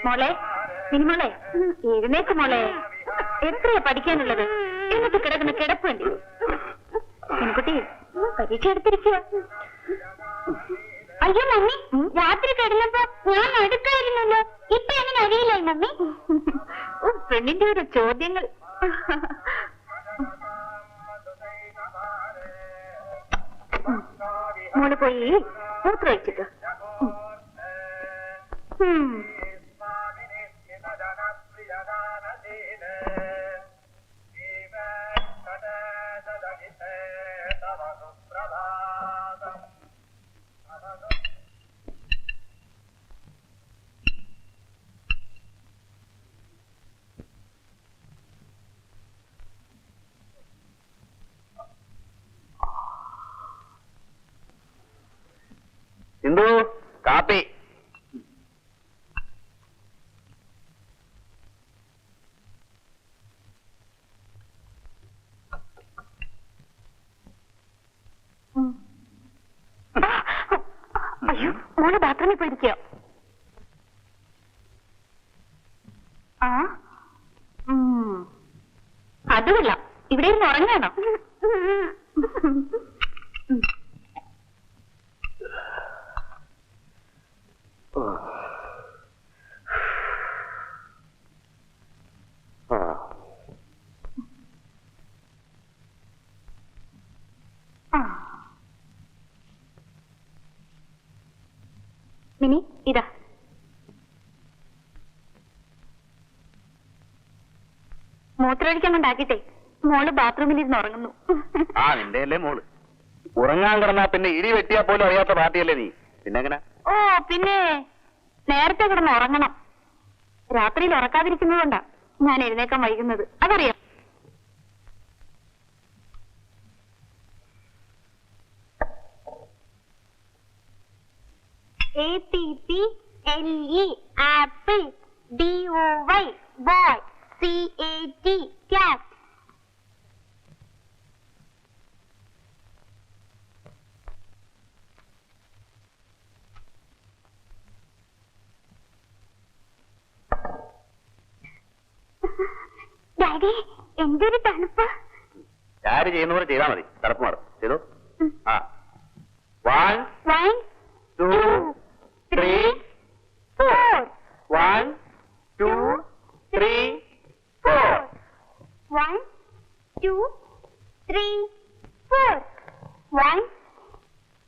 മോളെ, സിനിമോളെ, എഴുന്നേക്ക് മോളെ. എത്രയാ പഠിക്കാനുള്ളത്? എന്നിട്ട് കിടക്കുന്ന കിടപ്പ് വേണ്ടി. പെൺകുട്ടി പരീക്ഷ എടുത്തിരിക്കുക. അയ്യോ മമ്മി, രാത്രി കിടന്നപ്പോ ഞാൻ അടുക്കായിരുന്നല്ലോ. ഇപ്പൊ എങ്ങനെ അറിയില്ല മമ്മി? പെണ്ണിന്റെ ഒരു ചോദ്യങ്ങൾ. മോള് പോയി മൂത്രം ഒഴിച്ചിട്ട്. സിന്ധു, കാപ്പി. അയ്യോ, മോള് ബാത്റൂമിൽ പോയിരിക്കോ? അതുമല്ല, ഇവിടെ ഇരുന്ന് ഉറങ്ങാണോ? മിനി, ഇതാ മൂത്രമൊഴിക്കാൻ കൊണ്ടാക്കിട്ടെ മോള് ബാത്റൂമിൽ ഇരുന്ന് ഉറങ്ങുന്നു. ആ, നിന്റെ അല്ലേ മോള്. ഉറങ്ങാൻ കിടന്നാ പിന്നെ ഇടി വെട്ടിയാ പോലും അറിയാത്ത പാർട്ടിയല്ലേ നീ. പിന്നെ എങ്ങനെ? ഓ, പിന്നെ നേരത്തെ കിടന്ന് ഉറങ്ങണം. രാത്രിയിൽ ഉറക്കാതിരിക്കുന്നതുകൊണ്ടാ ഞാൻ എഴുന്നേക്കാൻ വൈകുന്നത്. അതറിയാം. APPLE apple, DOY boy, CAT cat. Daddy, എന്തൊരു തണുപ്പ്. ഡാഡി ചെയ്യുന്ന പോലെ ചെയ്താൽ മതി. തണുപ്പ് മാറും. ചെയ്തോ. ആ, 1 2 3 4. 1 2 3 4. 1 2 3 4. 1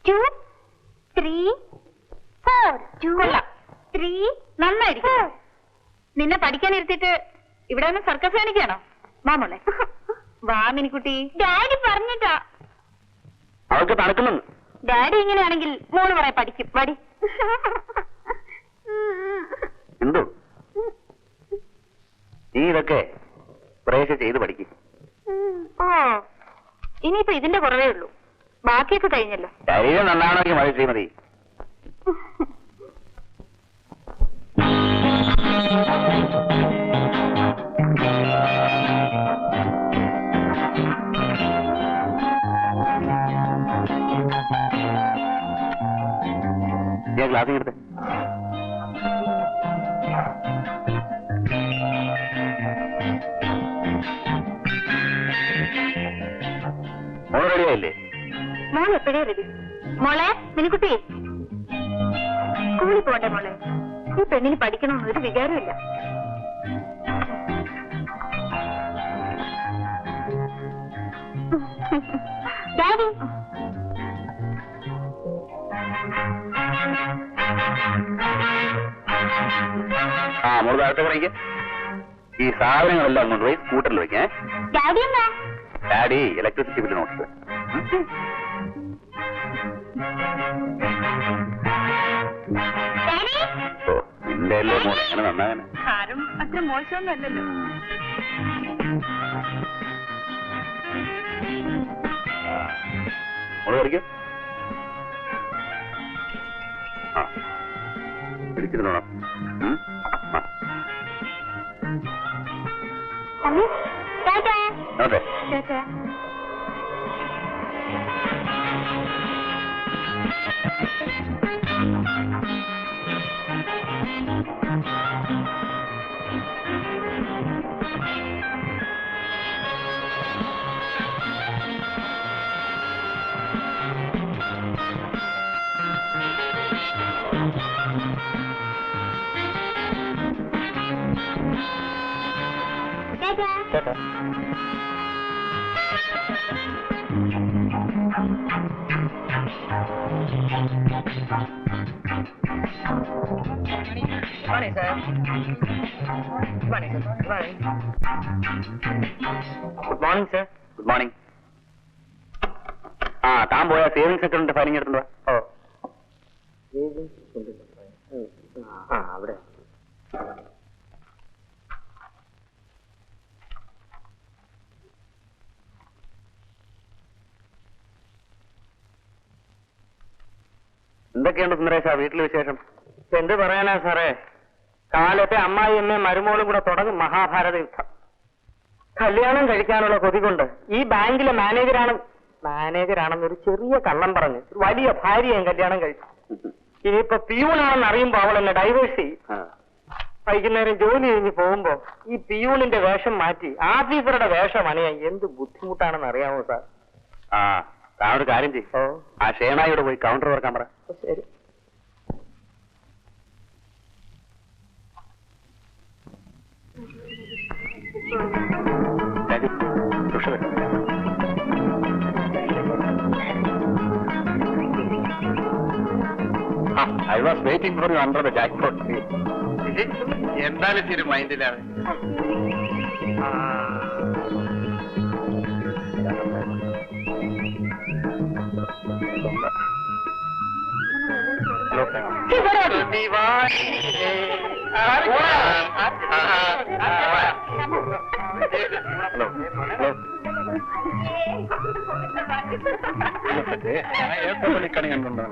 2 3 4. 3 നന്നായിരിക്കും. നിന്നെ പഠിക്കാൻ ഇരുത്തിട്ട് ഇവിടെ ഒന്ന് സർക്കസ് കാണിക്കാണോ? വാ മോളെ, വാ മിനിക്കുട്ടി. ഡാഡി പറഞ്ഞിട്ടാ. അവൾക്ക് തണുക്കുന്നു. ഡാഡി ഇങ്ങനെയാണെങ്കിൽ മോള് കുറെ പഠിക്കും. വടി. എന്തോ നീ ഇതൊക്കെ കുറേശ്ശെ ചെയ്ത് പഠിക്കും. ഓ, ഇനിയിപ്പോ ഇതിന്റെ കുറവേ ഉള്ളൂ. ബാക്കിയൊക്കെ കഴിഞ്ഞല്ലോ. ശരീരം നന്നാണെങ്കിൽ മതി ശ്രീമതി. ഞാൻ ക്ലാസ് എടുത്ത് മോള് റെഡിയായില്ലേ? മോൾ എപ്പോഴേ റെഡി. മോളെ മിനിക്കുട്ടി, സ്കൂളിൽ പോകണ്ടേ മോളെ? ഈ പെണ്ണിന് പഠിക്കണമെന്ന് ഒരു വികാരമില്ല. ഡാഡി ആ മോള് താഴത്തെ പറയ്ക്ക്. ഈ സാധനങ്ങളെല്ലാം അങ്ങോട്ട് പോയി സ്കൂട്ടറിൽ വെക്കേ. ഡാഡി എന്നാ daddy electricity bill note. Daddy ഓ നിന്റെ അല്ലേ മോൾ എങ്ങനെ നന്നാകാൻ. ആരും അത്ര മോശമൊന്നും അല്ലല്ലോ. മോള് കളിക്കും. ആ പിടിച്ചിരുന്നോണം. അതെ ചേട്ടാ Morning, sir. Good morning, sir. Good morning. Good morning sir. Good morning. ആ താൻ പോയ സേവിങ്സ് അക്കൗണ്ടിന്റെ ഫയലിംഗ് എടുത്തുണ്ടോ? ഓ ആ അവിടെ എന്തൊക്കെയുണ്ട് സുന്ദരേശ വീട്ടിലെ വിശേഷം? എന്ത് പറയാനാ സാറേ, കാലത്തെ അമ്മായി എന്നെ മരുമോളും കൂടെ തുടങ്ങും മഹാഭാരത യുദ്ധം. കല്യാണം കഴിക്കാനുള്ള കൊതി കൊണ്ട് ഈ ബാങ്കിലെ മാനേജരാണെന്നൊരു ചെറിയ കള്ളം പറഞ്ഞ് വലിയ ഭാര്യയും കല്യാണം കഴിച്ചു. ഇനിയിപ്പോ പിയൂണാണെന്ന് അറിയുമ്പോ അവൾ എന്നെ ഡൈവേഴ്സ് ചെയ്യും. വൈകുന്നേരം ജോലി കഴിഞ്ഞ് പോകുമ്പോ ഈ പിയൂണിന്റെ വേഷം മാറ്റി ആഫീസറുടെ വേഷം അണിയാൻ എന്ത് ബുദ്ധിമുട്ടാണെന്ന് അറിയാമോ സാർ? ആ താൻ ഒരു കാര്യം ചെയ്യും, ആ ഷേണായോട് പോയി കൗണ്ടർ തുറക്കാൻ പറ. ശരി. I was waiting for you under the jackpot tree. എന്തായാലും ശരി മൈൻഡിലാണ്. കളി കണ്ടുണ്ടോ?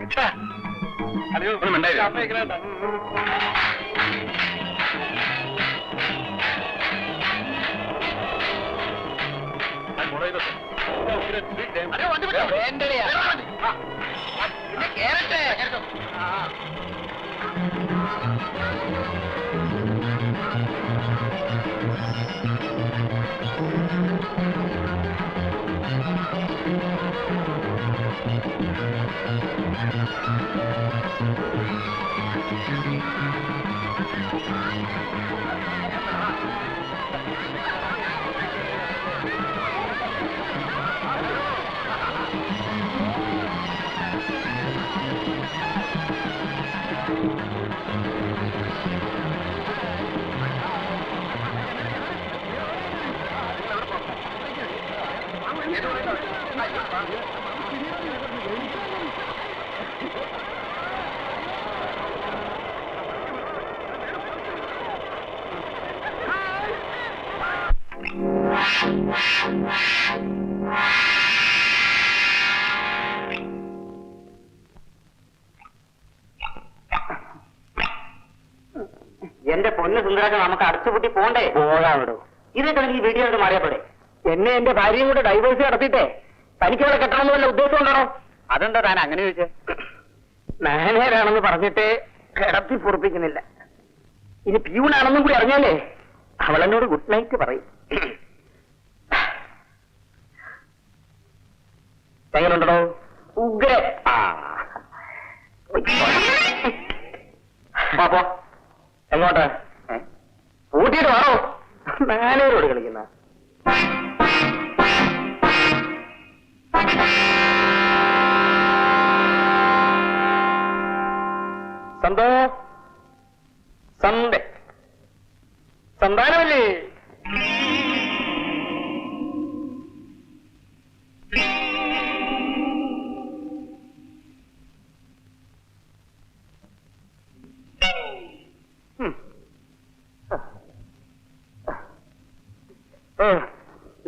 എന്റെ പൊന്ന് സുന്ദരക്ക് നമുക്ക് അടച്ചുപൂട്ടി പോണ്ടേ? പോകാവിടോ. ഇതൊക്കെ ഈ വീഡിയോ കൊണ്ട് മാറിയപ്പോഴേ എന്നെ എന്റെ ഭാര്യയും കൂടെ ഡൈവേഴ്സ് നടത്തിയിട്ടേ തനിക്ക് അവളെ കെട്ടണമെന്ന് വല്ല ഉദ്ദേശം ഉണ്ടോ? അതെന്താ താൻ അങ്ങനെ ചോദിച്ചേ? മാനേജരാണെന്ന് പറഞ്ഞിട്ട് കിടത്തി പൊറപ്പിക്കുന്നില്ല. ഇനി പ്യൂണാണെന്നും കൂടി അറിഞ്ഞാലേ അവളെന്നോട് ഗുഡ് നൈറ്റ് പറയും. എങ്ങനെയുണ്ടോ? ഉഗ്ര. പോ എങ്ങോട്ട്? കൂട്ടിയിട്ട് വേണോ? മാനേജരോട് കളിക്കുന്ന സന്തോ സന്ദേ സന്താനമല്ലേ?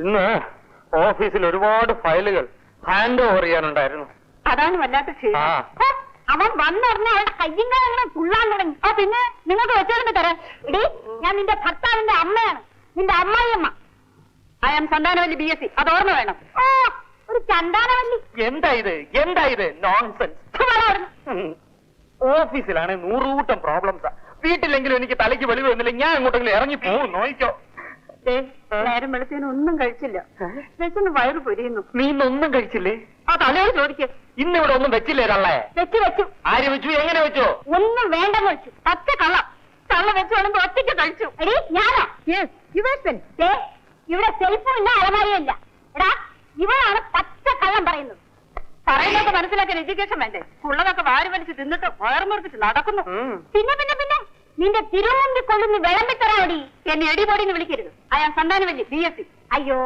ഇന്ന് ഓഫീസിൽ ഒരുപാട് ഫയലുകൾ ഹാൻഡ് ഓവർ ചെയ്യാനുണ്ടായിരുന്നു. അതാണ് വല്ലാത്ത ക്ഷീണം. ആ. അവൻ വന്നറിഞ്ഞ അവളുടെ കയ്യും കാലങ്ങളും തുള്ളാൻ തുടങ്ങി. ആ പിന്നെ നിങ്ങൾക്ക് വെച്ചോണ്ട് തരാം. എടീ, ഞാൻ നിന്റെ ഭർത്താവിന്റെ അമ്മയാണ്, നിന്റെ അമ്മായിയമ്മ. I am Santhanavalli BSc. അത് ഓർമ്മ വേണം. ഓ, ഒരു ചന്താനവല്ലി. എന്താ ഇത് നോൺസെൻസ്. ഓഫീസിലാണ് 100 കൂട്ടം പ്രോബ്ലംസാ. വീട്ടിലെങ്കിലും എനിക്ക് തലയ്ക്ക് വെളിവ് വന്നില്ല, ഞാൻ അങ്ങോട്ടെങ്കിലും ഇറങ്ങി പോകും. നോക്കിക്കോ. നേരം വെളുത്തേനും ഒന്നും കഴിച്ചില്ല. വെച്ചൊന്ന് വയറ് പൊരിയുന്നു. നീ ഇന്നൊന്നും കഴിച്ചില്ലേ? ആ തലയോട് ചോദിക്കേ. ഇന്നിവിടെ ഒന്നും വെച്ചില്ലേ തള്ളേ? വെച്ചു. ആര് വെച്ചു? എങ്ങനെ വെച്ചോ? ഒന്നും വേണ്ടെന്ന് വെച്ചു. പച്ച കള്ളം. കള്ള വെച്ച് വേണമെങ്കിൽ ഒറ്റയ്ക്ക് കഴിച്ചു. എടീ, ഞാനോ? ഇവിടെ സെൽഫും ഇല്ല, അലമാരിയും ഇല്ല. എടാ, ഇവളാണ് പച്ച കള്ളം പറയുന്നത്. പറയുന്നതൊക്കെ മനസ്സിലാക്കാൻ എഡ്യൂക്കേഷൻ വേണ്ടേ? ഉള്ളതൊക്കെ വാരി വലിച്ച് തിന്നിട്ട് വയറുമുറിപ്പിച്ച് നടക്കുന്നു. പിന്നെ നിന്റെ തിരുവണ്ടി കൊള്ളുന്ന വിളമ്പിത്തരാടി. എന്നെ എടിപൊടിന്ന് വിളിക്കരുത്. അയാൾ സന്താനവല്ലി BSc. അയ്യോ,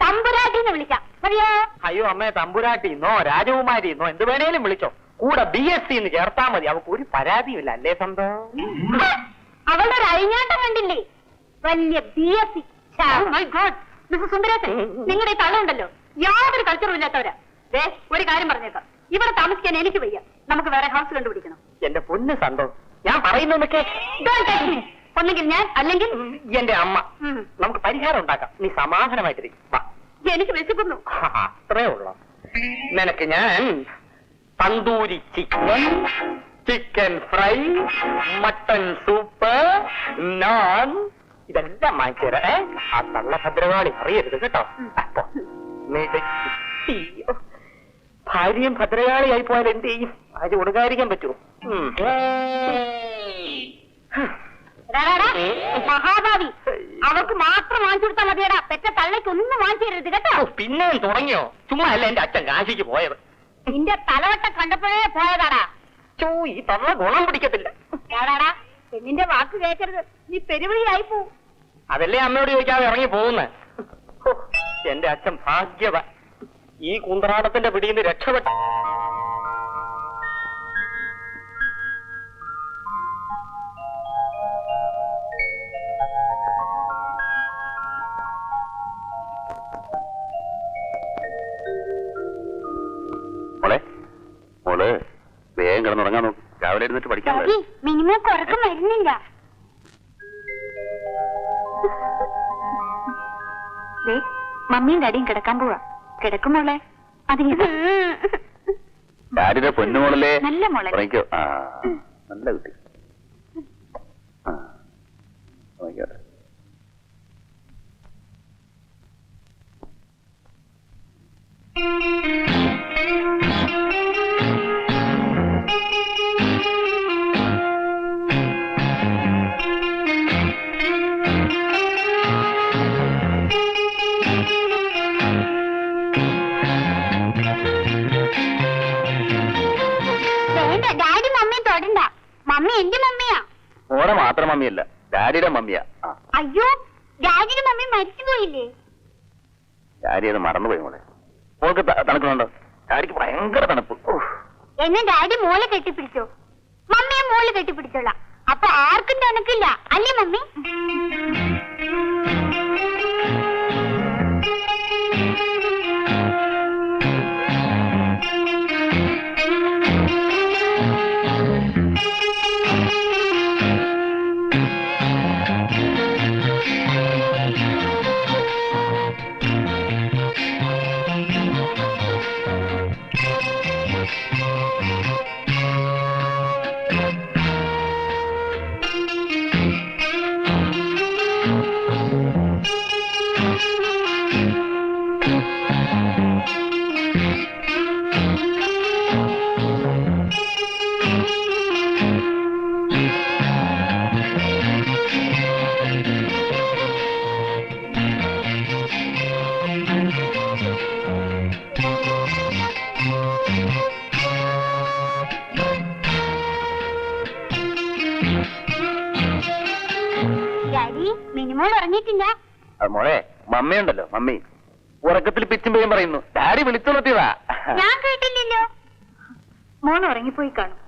തമ്പുരാട്ടിന്ന് വിളിക്കാം, മതിയോ? അയ്യോ അമ്മേ, തമ്പുരാട്ടിന്നോ രാജകുമാരിന്നോ എന്ത് വേണേലും വിളിച്ചോ. കൂടെ BSc എന്ന് ചേർത്താ മതി. അവക്ക് ഒരു പരാതിയുമില്ല, അല്ലേ സ്വന്തം? അവളുടെ ഒരു അഴിഞ്ഞാട്ടം കണ്ടില്ലേ? വലിയ BSc. മിസ്റ്റർ സുന്ദരേശൻ, നിങ്ങളുടെ ഈ തള്ളുണ്ടല്ലോ, യാതൊരു കൾച്ചറും ഇല്ലാത്തവരാ. ഒരു കാര്യം പറഞ്ഞേക്കാം, ഇവിടെ താമസിക്കാൻ എനിക്ക് വയ്യ. നമുക്ക് വേറെ ഹൗസ് കണ്ടുപിടിക്കണം. എന്റെ പൊന്ന് സന്തോ, ഞാൻ പറയുന്നതൊക്കെ ഒന്നെങ്കിൽ ഞാൻ, അല്ലെങ്കിൽ എന്റെ അമ്മ. നമുക്ക് പരിഹാരം ഉണ്ടാക്കാം. നീ സമാധാനമായിട്ടിരിക്കും. എനിക്ക് വിശക്കുന്നു. അത്രേ ഉള്ളു. നിനക്ക് ഞാൻ tandoori chicken fry, mutton soup, naan ഇതെല്ലാം വാങ്ങിച്ചേരാ. ആ തള്ള ഭദ്രകാളി അറിയരുത് കേട്ടോ. ഭാര്യയും ഭദ്രകാളിയായി പോയാൽ എന്ത് ചെയ്യും? ഭാര്യ കൊടുക്കാതിരിക്കാൻ പറ്റുമോ? മഹാഭാവി, അവർക്ക് മാത്രം വാങ്ങിച്ചു കൊടുത്താൽ മതിയടാ. പെറ്റ തള്ളയ്ക്ക് ഒന്നും വാങ്ങിച്ചു തരരുത് കേട്ടോ. പിന്നെയും തുടങ്ങിയോ? ചുമ്മാ അല്ല എന്റെ അച്ഛൻ കാശിക്ക് പോയത്. നിന്റെ തലവട്ട കണ്ടപ്പോഴേ പോയതാടാ. ഈ തള്ള ഗുണം പിടിക്കത്തില്ല. ഏടാടാ, പെണ്ണിന്റെ വാക്ക് കേൾക്കരുത്. നീ പെരുവഴിയായി പോവും. അതല്ലേ അമ്മയോട് ചോദിക്കാതെ ഇറങ്ങി പോകുന്നത്. എന്റെ അച്ഛൻ ഭാഗ്യവ. ഈ കുന്തറാടത്തിന്റെ പിടിയിൽ നിന്ന് രക്ഷപ്പെട്ടു. മോള് വേഗം കിടന്നുറങ്ങാൻ നോക്കും. രാവിലെ എഴുന്നേറ്റ് പഠിക്കാൻ മിനിമം കുറക്കം വരുന്നില്ല. മമ്മിയും ഡാഡിയും കിടക്കാൻ പോവാ. കിടക്കുമോളെ? ഡാഡിയുടെ പൊന്നുമോളല്ലേ? നല്ല മോളെ. നല്ല കുട്ടി. മമ്മി എന്റെ മമ്മിയാ. ഓടെ മാത്രം മമ്മിയല്ല, ഡാഡിയുടെ മമ്മിയാ. അയ്യോ, ഡാഡിയുടെ മമ്മി മരിച്ചുപോയില്ലേ? ഡാഡി അത് മറന്നുപോയി മോളെ. മോൾക്ക് തണുക്കുന്നുണ്ടോ? ഡാഡിക്ക് ഭയങ്കര തണുപ്പ്. എന്നെ ഡാഡി മോളെ കെട്ടിപ്പിടിച്ചോ? മമ്മിയെ മോള് കെട്ടിപ്പിടിച്ചോളാം. അപ്പൊ ആർക്കും തണുക്കില്ല, അല്ലേ മമ്മി? എണീറ്റില്ല. മോളെ മമ്മയുണ്ടല്ലോ, മമ്മി ഉറക്കത്തിൽ പിച്ചുമ്പയും പറയുന്നു, ഡാഡി വിളിച്ചുണർത്തിയതാ. ഞാൻ കേട്ടില്ലല്ലോ. മോൻ ഉറങ്ങിപ്പോയി കാണും.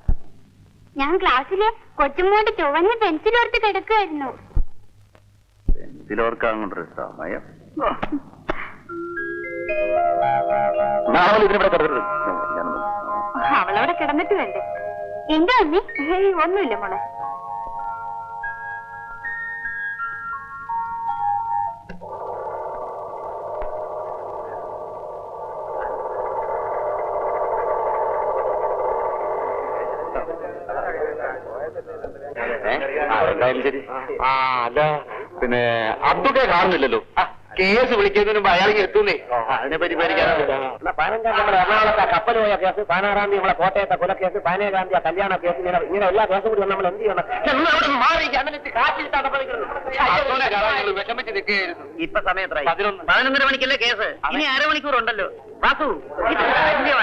ഞാൻ ക്ലാസ്സില് കൊച്ചുമോന്റെ ചുവന്ന പെൻസിലോർത്ത് കിടക്കുമായിരുന്നു. പെൻസിലോർക്കാങ്ങൊരു സമയം. നാളെ ഇതിനിവിടെ കിടക്കരുത്. അവളവിടെ കിടന്നിട്ട് വേണ്ടേ? എന്താ അമ്മി? ഒന്നുമില്ല മോളെ. എന്തായാലും ശരി. അല്ല പിന്നെ അബ്ദുക്കെ കാണുന്നില്ലല്ലോ. കേസ് വിളിക്കുന്നതിന് മുമ്പ് അയാൾക്ക് എത്തുന്നേ. അതിനെ പരിപാലിക്കാനാവില്ല. 15 നമ്മുടെ എറണാകുളത്തെ കപ്പൽ പോയ കേസ്, 16 നമ്മളെ കോട്ടയത്തെ കൊലക്കേസ്, 17 കല്യാണ കേസ്, ഇങ്ങനെ എല്ലാ കേസും കൂടി നമ്മൾ എന്ത് ചെയ്യണം? വിഷമിച്ച് നിൽക്കുകയായിരുന്നു. ഇപ്പൊ സമയത്തായി 11 മണിക്കല്ലേ കേസ്. ഇനി അരമണിക്കൂർ ഉണ്ടല്ലോ. വാസു,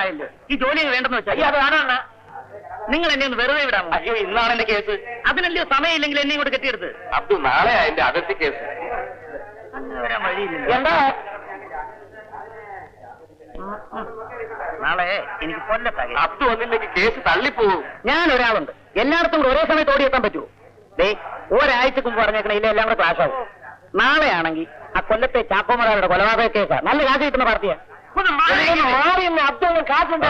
ായല്ലോ ഈ ജോലി വേണ്ടെന്ന് വെച്ചാൽ അത് കാണാണ്. നിങ്ങൾ എന്നെ ഒന്ന് വെറുതെ വിടാമോ? അയ്യോ, ഇന്നാണ് എന്റെ കേസ്. അതിനല്ലയോ സമയമില്ലെങ്കിൽ എന്നെ കൂടെ കെട്ടിയെടുത്ത്. അബ്ദു, നാളെ എന്റെ അതിർത്തി കേസ്. എന്താ നാളെ എനിക്ക് കൊല്ലത്താകെ. അബ്ദു വന്നില്ലെങ്കിൽ കേസ് തള്ളിപ്പോവും. ഞാൻ ഒരാളുണ്ട്, എല്ലായിടത്തും കൂടെ ഒരേ സമയത്ത് ഓടിയെത്താൻ പറ്റുമോ? ഒരാഴ്ചക്ക് മുമ്പ് പറഞ്ഞേക്കണ ഇല്ല, എല്ലാം കൂടെ ക്ലാഷ് ആവും. നാളെ ആണെങ്കിൽ ആ കൊല്ലത്തെ ചാക്കോമറാരുടെ കൊലപാതക കേസാ. നല്ല കാശ് കിട്ടുന്ന പാർട്ടിയാ. അബ്ദു കാശുണ്ട്.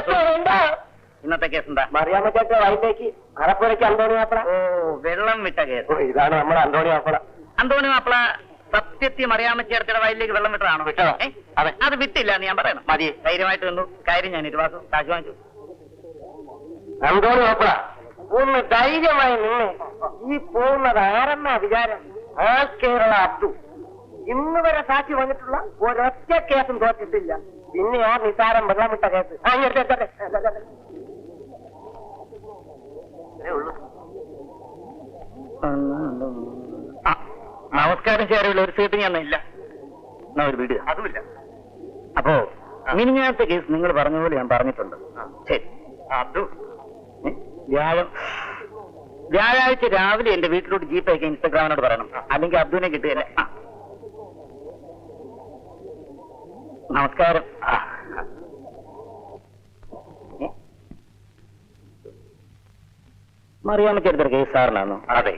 ഇന്നത്തെ കേസ് എന്താ? മറിയാമ്മ ചേട്ട വയലിലേക്ക് അറപ്പുരയ്ക്ക് അന്തോണി മാപ്പിള. ഓ, വെള്ളം വിട്ട കേസ്. ഇതാണ് നമ്മുടെ അന്തോണി മാപ്പിള. അന്തോണി മാപ്പിള സത്യത്തിൽ മറിയാമ്മ ചേർച്ചയുടെ വയലിലേക്ക് വെള്ളം വിട്ടതാണോ? വിട്ടതാ. അതെ, അത് വിട്ടില്ല എന്ന് ഞാൻ പറയണം. മതി, ധൈര്യമായിട്ട് നിന്നു. കാര്യം ഞാൻ ഇരുവാസം കാശ് വാങ്ങിച്ചു. അന്തോണി മാപ്പിള ഒന്ന് ധൈര്യമായി നിന്ന്. ഈ പോകുന്നത് ആരെന്നാ വിചാരം? ആ കേരള അബ്ദു ഇന്ന് വരെ സാക്ഷി വന്നിട്ടുള്ള ഒരൊറ്റ കേസും തോറ്റിട്ടില്ല. പിന്നെ ആ നിസാരം വെള്ളം വിട്ട കേസ്. നമസ്കാരം ചേരുള്ള ഒരു സീറ്റ് ഞാൻ ഇല്ല. എന്നാ ഒരു വീട് അതുമില്ല. അപ്പോ മിനിഞ്ഞാത്ത കേസ് നിങ്ങൾ പറഞ്ഞ പോലെ ഞാൻ പറഞ്ഞിട്ടുണ്ട്. ശരി. അബ്ദു, വ്യാഴാഴ്ച രാവിലെ എന്റെ വീട്ടിലോട്ട് ജീപ്പ് അയക്കാൻ ഇൻസ്റ്റഗ്രാമിനോട് പറയണം. അല്ലെങ്കിൽ അബ്ദുവിനെ കിട്ടുകയല്ലേ. നമസ്കാരം. മറിയാമ്മയ്ക്ക് എടുത്തൊരു കേസ് സാറിനാണോ? അതെ.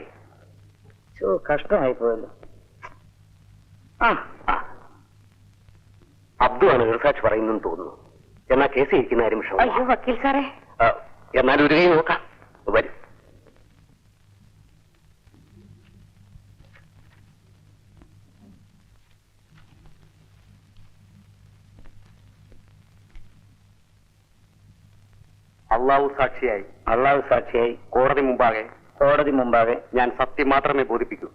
കഷ്ടമായി പോയല്ലോ. അബ്ദു ആണ് ഈർസാക്ഷി പറയുന്നെന്ന് തോന്നുന്നു. എന്നാ കേസ് ഇരിക്കുന്ന കാര്യം വിഷമം. അയ്യോ വക്കീൽ സാറേ. എന്നാലും ഒരു കൈ നോക്കാം. വരും. അള്ളാഹു സാക്ഷിയായി കോടതി മുമ്പാകെ ഞാൻ സത്യം മാത്രമേ ബോധിപ്പിക്കൂ.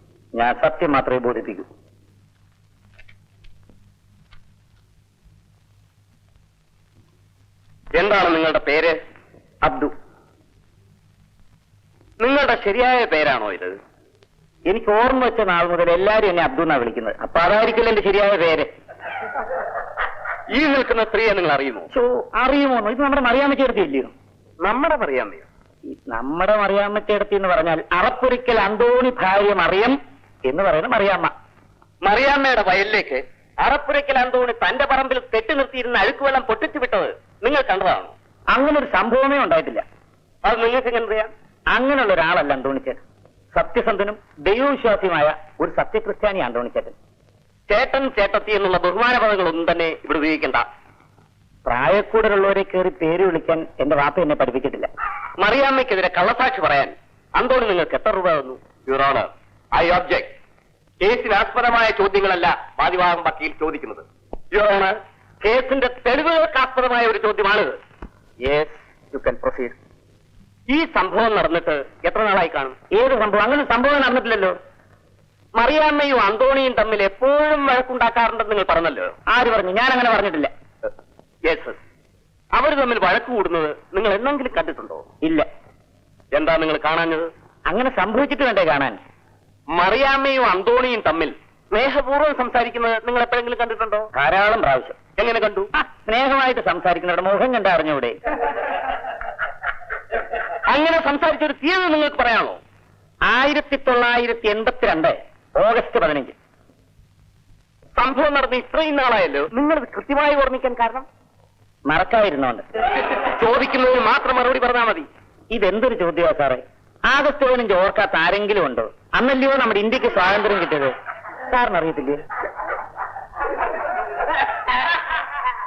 എന്താണ് നിങ്ങളുടെ പേര്? അബ്ദു. നിങ്ങളുടെ ശരിയായ പേരാണോ ഇത്? എനിക്ക് ഓർമ്മ വെച്ച നാൾ മുതൽ എല്ലാരും എന്നെ അബ്ദു എന്നാ വിളിക്കുന്നത്. അപ്പൊ അതായിരിക്കില്ല എന്റെ ശരിയായ പേര്. ഈ നിൽക്കുന്ന സ്ത്രീയെ നിങ്ങൾ അറിയുമോ? അറിയുമോന്നോ? ഇത് നമ്മുടെ മറിയാമ്മ ചേർത്തി ഇല്ലയോ? നമ്മുടെ മറിയാമ്മയോ? നമ്മുടെ മറിയാമ്മ ചേർത്തി എന്ന് പറഞ്ഞാൽ അറപ്പൊരിക്കൽ അന്തോണി ഭാര്യ മറിയം എന്ന് പറയുന്ന മറിയാമ്മ. മറിയാമ്മയുടെ വയലിലേക്ക് അറപ്പുരയ്ക്കൽ അന്തോണി തന്റെ പറമ്പിൽ കെട്ടി നിർത്തിയിരുന്ന അഴുക്കുവെള്ളം പൊട്ടിച്ചു വിട്ടത് നിങ്ങൾ കണ്ടതാണോ? അങ്ങനൊരു സംഭവമേ ഉണ്ടായിട്ടില്ല. അത് നിങ്ങൾക്ക് എങ്ങനെ അറിയാം? അങ്ങനെയുള്ള ഒരാളല്ല അന്തോണിച്ചേട്ടൻ. സത്യസന്ധനും ദൈവവിശ്വാസിയുമായ ഒരു സത്യക്രിസ്ത്യാനി അന്തോണിച്ചേട്ടൻ. ചേട്ടൻ ചേട്ടത്തി എന്നുള്ള ബഹുമാന പദങ്ങളൊന്നും തന്നെ ഇവിടെ ഉപയോഗിക്കണ്ട. പ്രായക്കൂടലുള്ളവരെ കയറി പേര് വിളിക്കാൻ എന്റെ വാപ്പ എന്നെ പഠിപ്പിച്ചിട്ടില്ല. മറിയാമ്മയ്ക്കെതിരെ കള്ളസാക്ഷി പറയാൻ അന്തോണി നിങ്ങൾക്ക് എത്ര രൂപ തന്നു? Your honour, I object. കേസിനാസ്പദമായ ചോദ്യങ്ങളല്ല വാദിവാദം വക്കീൽ ചോദിക്കുന്നത്. യുവർ ഓണർ, കേസിന്റെ തെളിവുകൾക്കാസ്പദമായ ഒരു ചോദ്യമാണിത്. Yes, you can proceed. ഈ സംഭവം നടന്നിട്ട് എത്ര നാളായി കാണും? ഏത് സംഭവം? അങ്ങനെ സംഭവം നടന്നിട്ടില്ലല്ലോ. മറിയാമ്മയും അന്തോണിയും തമ്മിൽ എപ്പോഴും വഴക്കുണ്ടാക്കാറുണ്ടെന്ന് നിങ്ങൾ പറഞ്ഞല്ലോ. ആര് പറഞ്ഞു? ഞാൻ അങ്ങനെ പറഞ്ഞിട്ടില്ല. യെസ്. അവർ തമ്മിൽ വഴക്ക് കൂടുന്നത് നിങ്ങൾ എന്തെങ്കിലും കണ്ടിട്ടുണ്ടോ? ഇല്ല. എന്താ നിങ്ങൾ കാണാഞ്ഞത്? അങ്ങനെ സംഭവിച്ചിട്ട് വേണ്ടേ കാണാൻ? മറിയാമ്മയും അന്തോണിയും തമ്മിൽ സ്നേഹപൂർവ്വം സംസാരിക്കുന്നത് നിങ്ങൾ എപ്പോഴെങ്കിലും കണ്ടിട്ടുണ്ടോ? ധാരാളം പ്രാവശ്യം. എങ്ങനെ കണ്ടു? സ്നേഹമായിട്ട് സംസാരിക്കുന്നവരുടെ മുഖം കണ്ട അറിഞ്ഞൂടെ? അങ്ങനെ സംസാരിച്ചൊരു തീയതി നിങ്ങൾക്ക് പറയാമോ? 1982 ഓഗസ്റ്റ് 15. സംഭവം നടന്ന് ഇത്രയും നാളായല്ലോ. നിങ്ങളത് കൃത്യമായി ഓർമ്മിക്കാൻ കാരണം മറക്കാതിരുന്നോണ്ട്. ചോദിക്കുന്നതിന് മാത്രം മറുപടി പറഞ്ഞാൽ മതി. ഇതെന്തൊരു ചോദ്യമാ സാറേ? ആഗസ്റ്റ് 15 ഓർക്കാത്ത ആരെങ്കിലും ഉണ്ടോ? അന്നല്ലയോ നമ്മുടെ ഇന്ത്യക്ക് സ്വാതന്ത്ര്യം കിട്ടിയത്. സാറിന് അറിയത്തില്ലേ?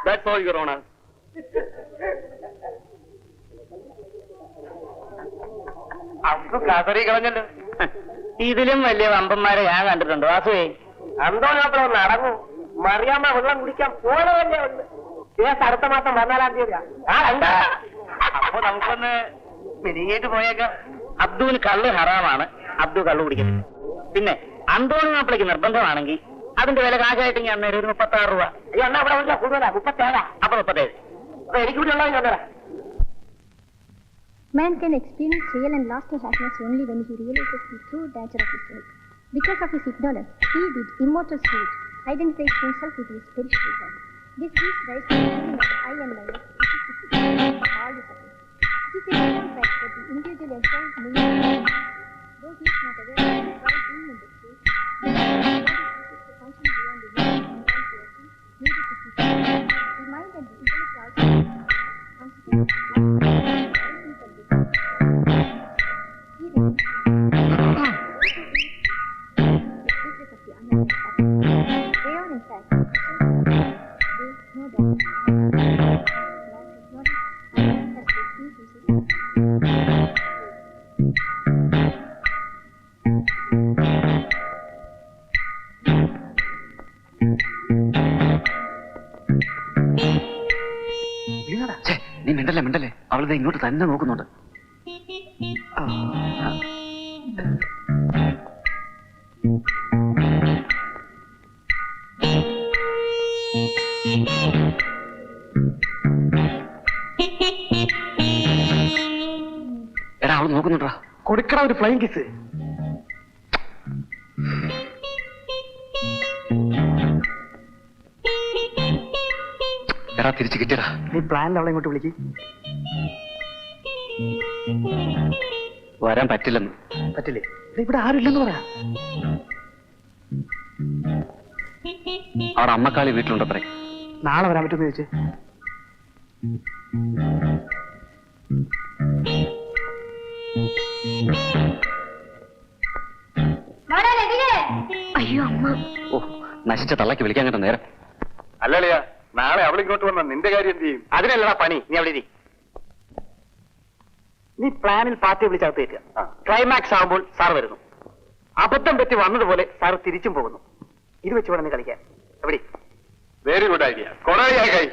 That's all, Your Honor. അപ്പൊ കതറി കളഞ്ഞല്ലോ. ഇതിലും വലിയ വമ്പന്മാരെ ഞാൻ കണ്ടിട്ടുണ്ട്. വാസുവേ, അന്തോനാപ്പുറം ഒന്ന് അടങ്ങൂ. മറിയാമ്മ വെള്ളം കുടിക്കാൻ പോലതല്ലേ ഉണ്ട്. കേസ് അടുത്ത മാസം 14-ാം തീയതി. അപ്പൊ നമുക്കൊന്ന് മിനിങ്ങേറ്റ് പോയേക്കാം. അബ്ദുവിന് കള്ള് ഹറാമാണ്. അബ്ദു കള്ളു കുടിക്കുന്നത്. പിന്നെ അന്തോണി മാപ്പിളയ്ക്ക് നിർബന്ധമാണെങ്കിൽ അതിന്റെ വില കാശായിട്ട് ഞാൻ നേരെ ഒരു 36 രൂപ. അയ്യോ, എന്നാ അവിടെ വിളിച്ചാ കൂടുതലാ. 37. അപ്പൊ 37. അപ്പൊ എനിക്ക് കൂടി ഉള്ളത് ഞാൻ തരാം. Man can experience real and lasting happiness only when he realizes the true nature of his life. Because of his ignorance, he, with immortal spirit, identifies himself with his perishable body. This gives rise to the feeling of I and my, which is the secret of all the suffering. It is a known fact that the individual enjoys meaning, though he is not aware of it while being in the state. The function beyond the limits of non-creation needed to keep it. The mind and the intellect also consequently. നീ മിണ്ടല്ലേ, അവളിത് ഇങ്ങോട്ട് തന്നെ നോക്കുന്നുണ്ട്. എടാ, അവൾ നോക്കുന്നുണ്ടാ. കൊടുക്കണ ഒരു flying kiss. എടാ, തിരിച്ചു കിട്ടിയടാ. നീ പ്ലാനിൽ അവളെ ഇങ്ങോട്ട് വിളിക്ക്. വരാൻ പറ്റില്ലെന്ന്. പറ്റില്ലേ? ഇവിടെ ആരുമില്ലെന്ന് പറയാ. അവിടെ അമ്മക്കാളി വീട്ടിലുണ്ടത്രേ. നാളെ വരാൻ പറ്റുമെന്ന് ചോദിച്ചേ. അയ്യോ അമ്മ. ഓ, നശിച്ച തള്ളക്ക് വിളിക്കാൻ കേട്ട നേരം. അല്ലല്ലയാ, നാളെ അവളിങ്ങോട്ട് വന്ന നിന്റെ കാര്യം എന്ത് ചെയ്യും? അതിനല്ലടാ പണി. നീ അവിടെ ഇരി. നീ പ്ലാനിൽ പാർട്ടിയെ വിളിച്ചകത്ത് കയറ്റുക. ക്ലൈമാക്സ് ആകുമ്പോൾ സാർ വരുന്നു. അബദ്ധം പറ്റി വന്നതുപോലെ സാർ തിരിച്ചും പോകുന്നു. ഇത് വെച്ച് വേണം നീ കളിക്കാൻ. എവിടെ? Very good idea. കൊറേ കൈ.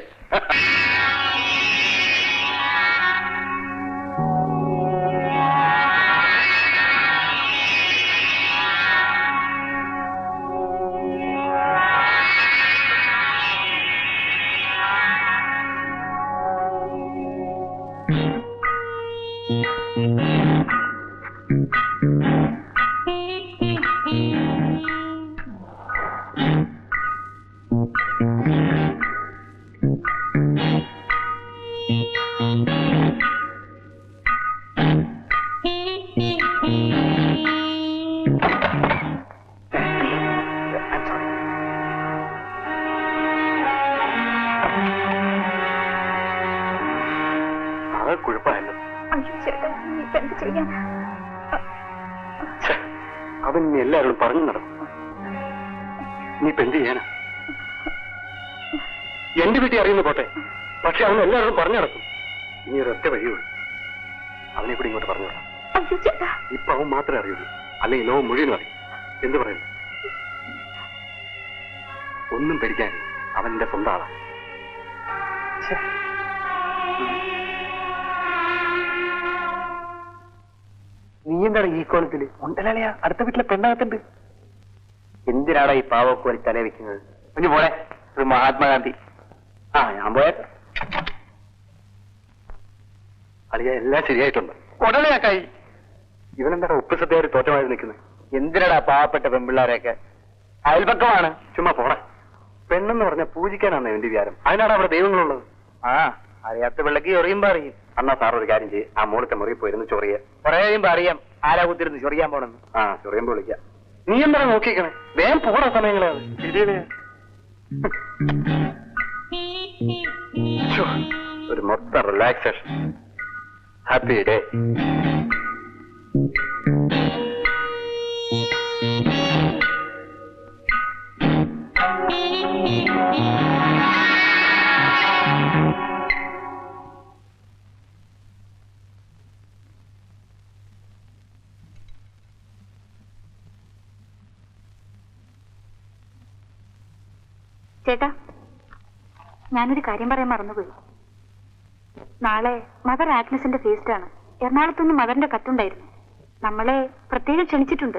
കുഴപ്പമായല്ലോ. അവൻ ഇനി എല്ലാവരോടും പറഞ്ഞു നടക്കും. നീ ഇപ്പൊ എന്ത് ചെയ്യാനാ? എന്റെ വീട്ടിൽ അറിയുന്നു പോട്ടെ, പക്ഷെ അവൻ എല്ലാവരോടും പറഞ്ഞു നടക്കും. ഇനി ഒരൊറ്റ വഴിയുള്ളൂ. അവനെ കൂടി ഇങ്ങോട്ട് പറഞ്ഞു വിടാം. ഇപ്പൊ അവൻ മാത്രമേ അറിയുള്ളൂ, അല്ലെങ്കിൽ ലോകം മുഴുവനും അറിയും. എന്ത് പറയുന്നു? ഒന്നും പേടിക്കാൻ, അവൻ എന്റെ സ്വന്തം ആളാണ്. നീ എന്താണ് ഈ കോലത്തില്? ഉണ്ടല്ലയാ, അടുത്ത വീട്ടിലെ പെണ്ണകത്തുണ്ട്. എന്തിനാടാ ഈ പാവൊക്കെ ഒരു തല വെക്കുന്നത്? കുഞ്ഞു പോടെ, ഒരു മഹാത്മാഗാന്ധി. ആ, ഞാൻ പോയേക്കാം. അളിയ എല്ലാം ശരിയായിട്ടുണ്ട്. ഉടലെയാക്കായി. ഇവനെന്താ ഉപ്പ് സദ്യയായിട്ട് തോറ്റമായി നിൽക്കുന്നത്? എന്തിനാടാ പാവപ്പെട്ട പെൺപിള്ളാരെയൊക്കെ? അയൽപക്കമാണ്. ചുമ്മാ പോടാ. പെണ്ണെന്ന് പറഞ്ഞ പൂജിക്കാനാണ് എന്റെ വിചാരം. അതിനാണ് അവിടെ ദൈവങ്ങളുള്ളത്. ആ, അറിയാത്ത പിള്ളക്ക് ചൊറിയുമ്പോ അറിയും. അന്നാ സാർ ഒരു കാര്യം ചെയ്യും, ആ മോളത്തെ മുറി പോയിരുന്നു ചൊറിയ. കുറെ കഴിയുമ്പോ അറിയാം ആരാ കുത്തിരുന്ന് ചൊറിയാൻ പോണെന്ന്. ആ, ചൊറിയുമ്പോ വിളിക്കാം. നീ എന്താ നോക്കിക്കണേ? വേഗം പോടാ സമയങ്ങളാണ്. ശരിയല്ലേ? ഒരു മൊത്തം റിലാക്സേഷൻ. Happy day. ചേട്ടാ, ഞാനൊരു കാര്യം പറയാൻ മറന്നുപോയി. നാളെ മദർ ആഗ്നസിന്റെ ഫീസ്റ്റ് ആണ്. എറണാകുളത്തുനിന്ന് മദറിന്റെ കത്തുണ്ടായിരുന്നു. നമ്മളെ പ്രത്യേകം ക്ഷണിച്ചിട്ടുണ്ട്.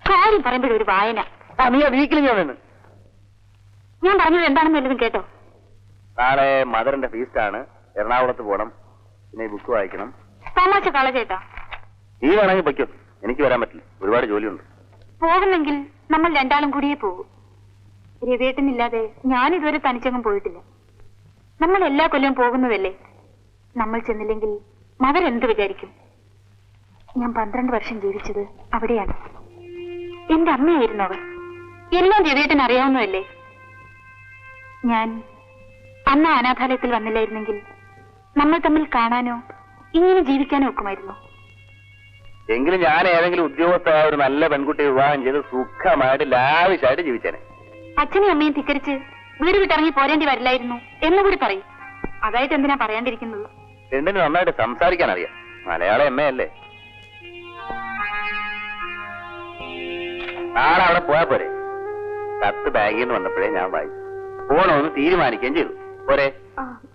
കാര്യം പറയുമ്പോഴൊരു വായന. നീ ആ വീക്കിൽ ഞാൻ നിന്ന്. ഞാൻ പറഞ്ഞത് എന്താണെന്ന് വല്ലതും കേട്ടോ? നാളെ മദറിന്റെ ഫീസ്റ്റ് ആണ്. എറണാകുളത്ത് പോകണം. പിന്നെ ബുക്ക് വായിക്കണം. തമാശ കള ചേട്ടാ. നീ വേണമെങ്കിൽ പൊയ്ക്കോ. എനിക്ക് വരാൻ പറ്റില്ല. ഒരുപാട് ജോലിയുണ്ട്. പോകുന്നെങ്കിൽ നമ്മൾ രണ്ടാളും കൂടിയേ പോകൂ. രവിയേട്ടനില്ലാതെ ഞാനിതുവരെ തനിച്ചങ്ങും പോയിട്ടില്ല. നമ്മൾ എല്ലാ കൊല്ലവും പോകുന്നതല്ലേ. നമ്മൾ ചെന്നില്ലെങ്കിൽ മദർ എന്ത് വിചാരിക്കും? ഞാൻ 12 വർഷം ജീവിച്ചത് അവിടെയാണ്. എന്റെ അമ്മയായിരുന്നു അവർ. എല്ലാം രവിയേട്ടൻ അറിയാവുന്നതല്ലേ. ഞാൻ അന്ന് അനാഥാലയത്തിൽ വന്നില്ലായിരുന്നെങ്കിൽ നമ്മൾ തമ്മിൽ കാണാനോ ഇങ്ങനെ ജീവിക്കാനോ ഒക്കുമായിരുന്നു. എങ്കിലും ഞാൻ ഏതെങ്കിലും ഉദ്യോഗസ്ഥ ഒരു നല്ല പെൺകുട്ടിയെ വിവാഹം ചെയ്ത് സുഖമായിട്ട് ലാവിശായിട്ട് ജീവിച്ചേനെ. അച്ഛനെയും അമ്മയും ധിക്കരിച്ച് വീട് വിട്ടിറങ്ങി പോരേണ്ടി വരില്ലായിരുന്നു എന്നുകൂടി പറയും. അതായിട്ട് എന്തിനാ പറയാണ്ടിരിക്കുന്നത്? രണ്ടിന് നന്നായിട്ട് സംസാരിക്കാൻ അറിയാം. മലയാളം എമ്മയല്ലേ. നാളെ അവിടെ പോയാ പോരെ. കത്ത് ബാഗിൽ നിന്ന് വന്നപ്പോഴേ ഞാൻ വായിച്ചു. പോണോന്ന് തീരുമാനിക്കുകയും ചെയ്തു. പോരെ.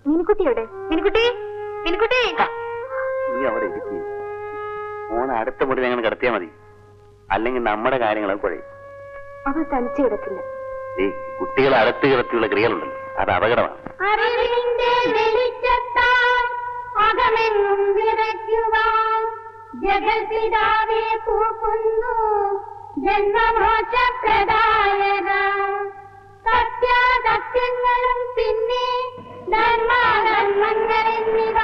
മിനിക്കുട്ടി എവിടെ? മിനിക്കുട്ടി, മിനിക്കുട്ടി. നീ അവിടെ ഇരിക്കും. മോനെ അടുത്ത മുറി ഞങ്ങൾ കിടത്തിയാൽ മതി. അല്ലെങ്കിൽ നമ്മുടെ കാര്യങ്ങളൊക്കെ കുഴയും. അവൾ തനിച്ച് കിടക്കില്ല. ഈ കുട്ടികളെ അടുത്ത് കിടത്തിയുള്ള ക്രിയകളുണ്ടല്ലോ, അത് അപകടമാണ്. അറിവിന്റെ വെളിച്ചത്താൽ അകമെങ്ങും വിറയ്ക്കുവാൻ ജഗൽപിതാവേ പൂക്കുന്നു ജന്മമോക്ഷപ്രദായക. സത്യാസത്യങ്ങളും പിന്നെ ധർമാധർമ്മങ്ങളെന്നിവ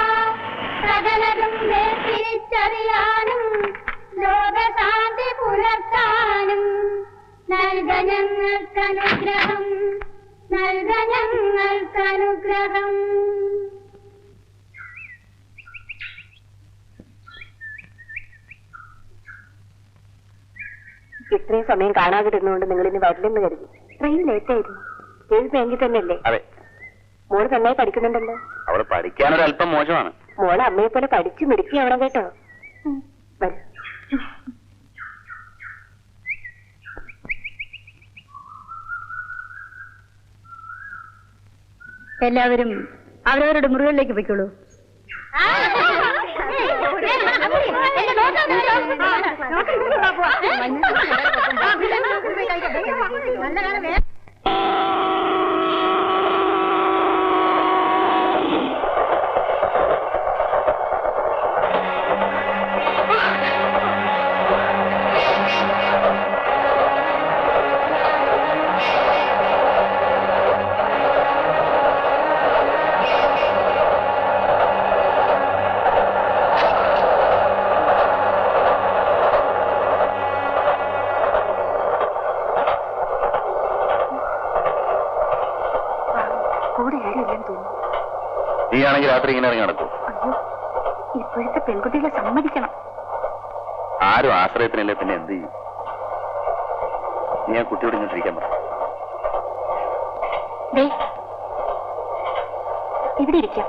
സകലതും വേർതിരിച്ചറിയാനും ലോകശാന്തി പുലർത്താനും നൽക ഞങ്ങൾക്കനുഗ്രഹം, നൽക ഞങ്ങൾക്കനുഗ്രഹം. ഇത്രയും സമയം കാണാതിരുന്നുകൊണ്ട് നിങ്ങൾ ഇനി വരില്ലെന്ന് കരുതി. ട്രെയിൻ ലേറ്റ് ആയിരുന്നു. ഏഴ് ബാങ്കിൽ തന്നെയല്ലേ? അതെ. മോള് നന്നായി പഠിക്കുന്നുണ്ടല്ലോ. അവള് പഠിക്കാനൊരല്പം മോശമാണ്. മോളെ അമ്മയെ പോലെ പഠിച്ചു മിടുക്കിയാവണം കേട്ടോ. വരൂ. എല്ലാവരും അവരവരുടെ മുറികളിലേക്ക് പോയിക്കോളൂ. നീയാണെങ്കിൽ രാത്രി ഇങ്ങനെ ഇറങ്ങി നടക്കും. അയ്യോ, ഇപ്പോഴത്തെ പെൺകുട്ടികളെ സമ്മതിക്കണം. ആരും ആശ്രയത്തിനല്ലേ, പിന്നെ എന്ത് ചെയ്യും? നീ ആ കുട്ടിയോട് ഇങ്ങോട്ടിരിക്കാൻ പറ. ഇവിടെ ഇരിക്കാം.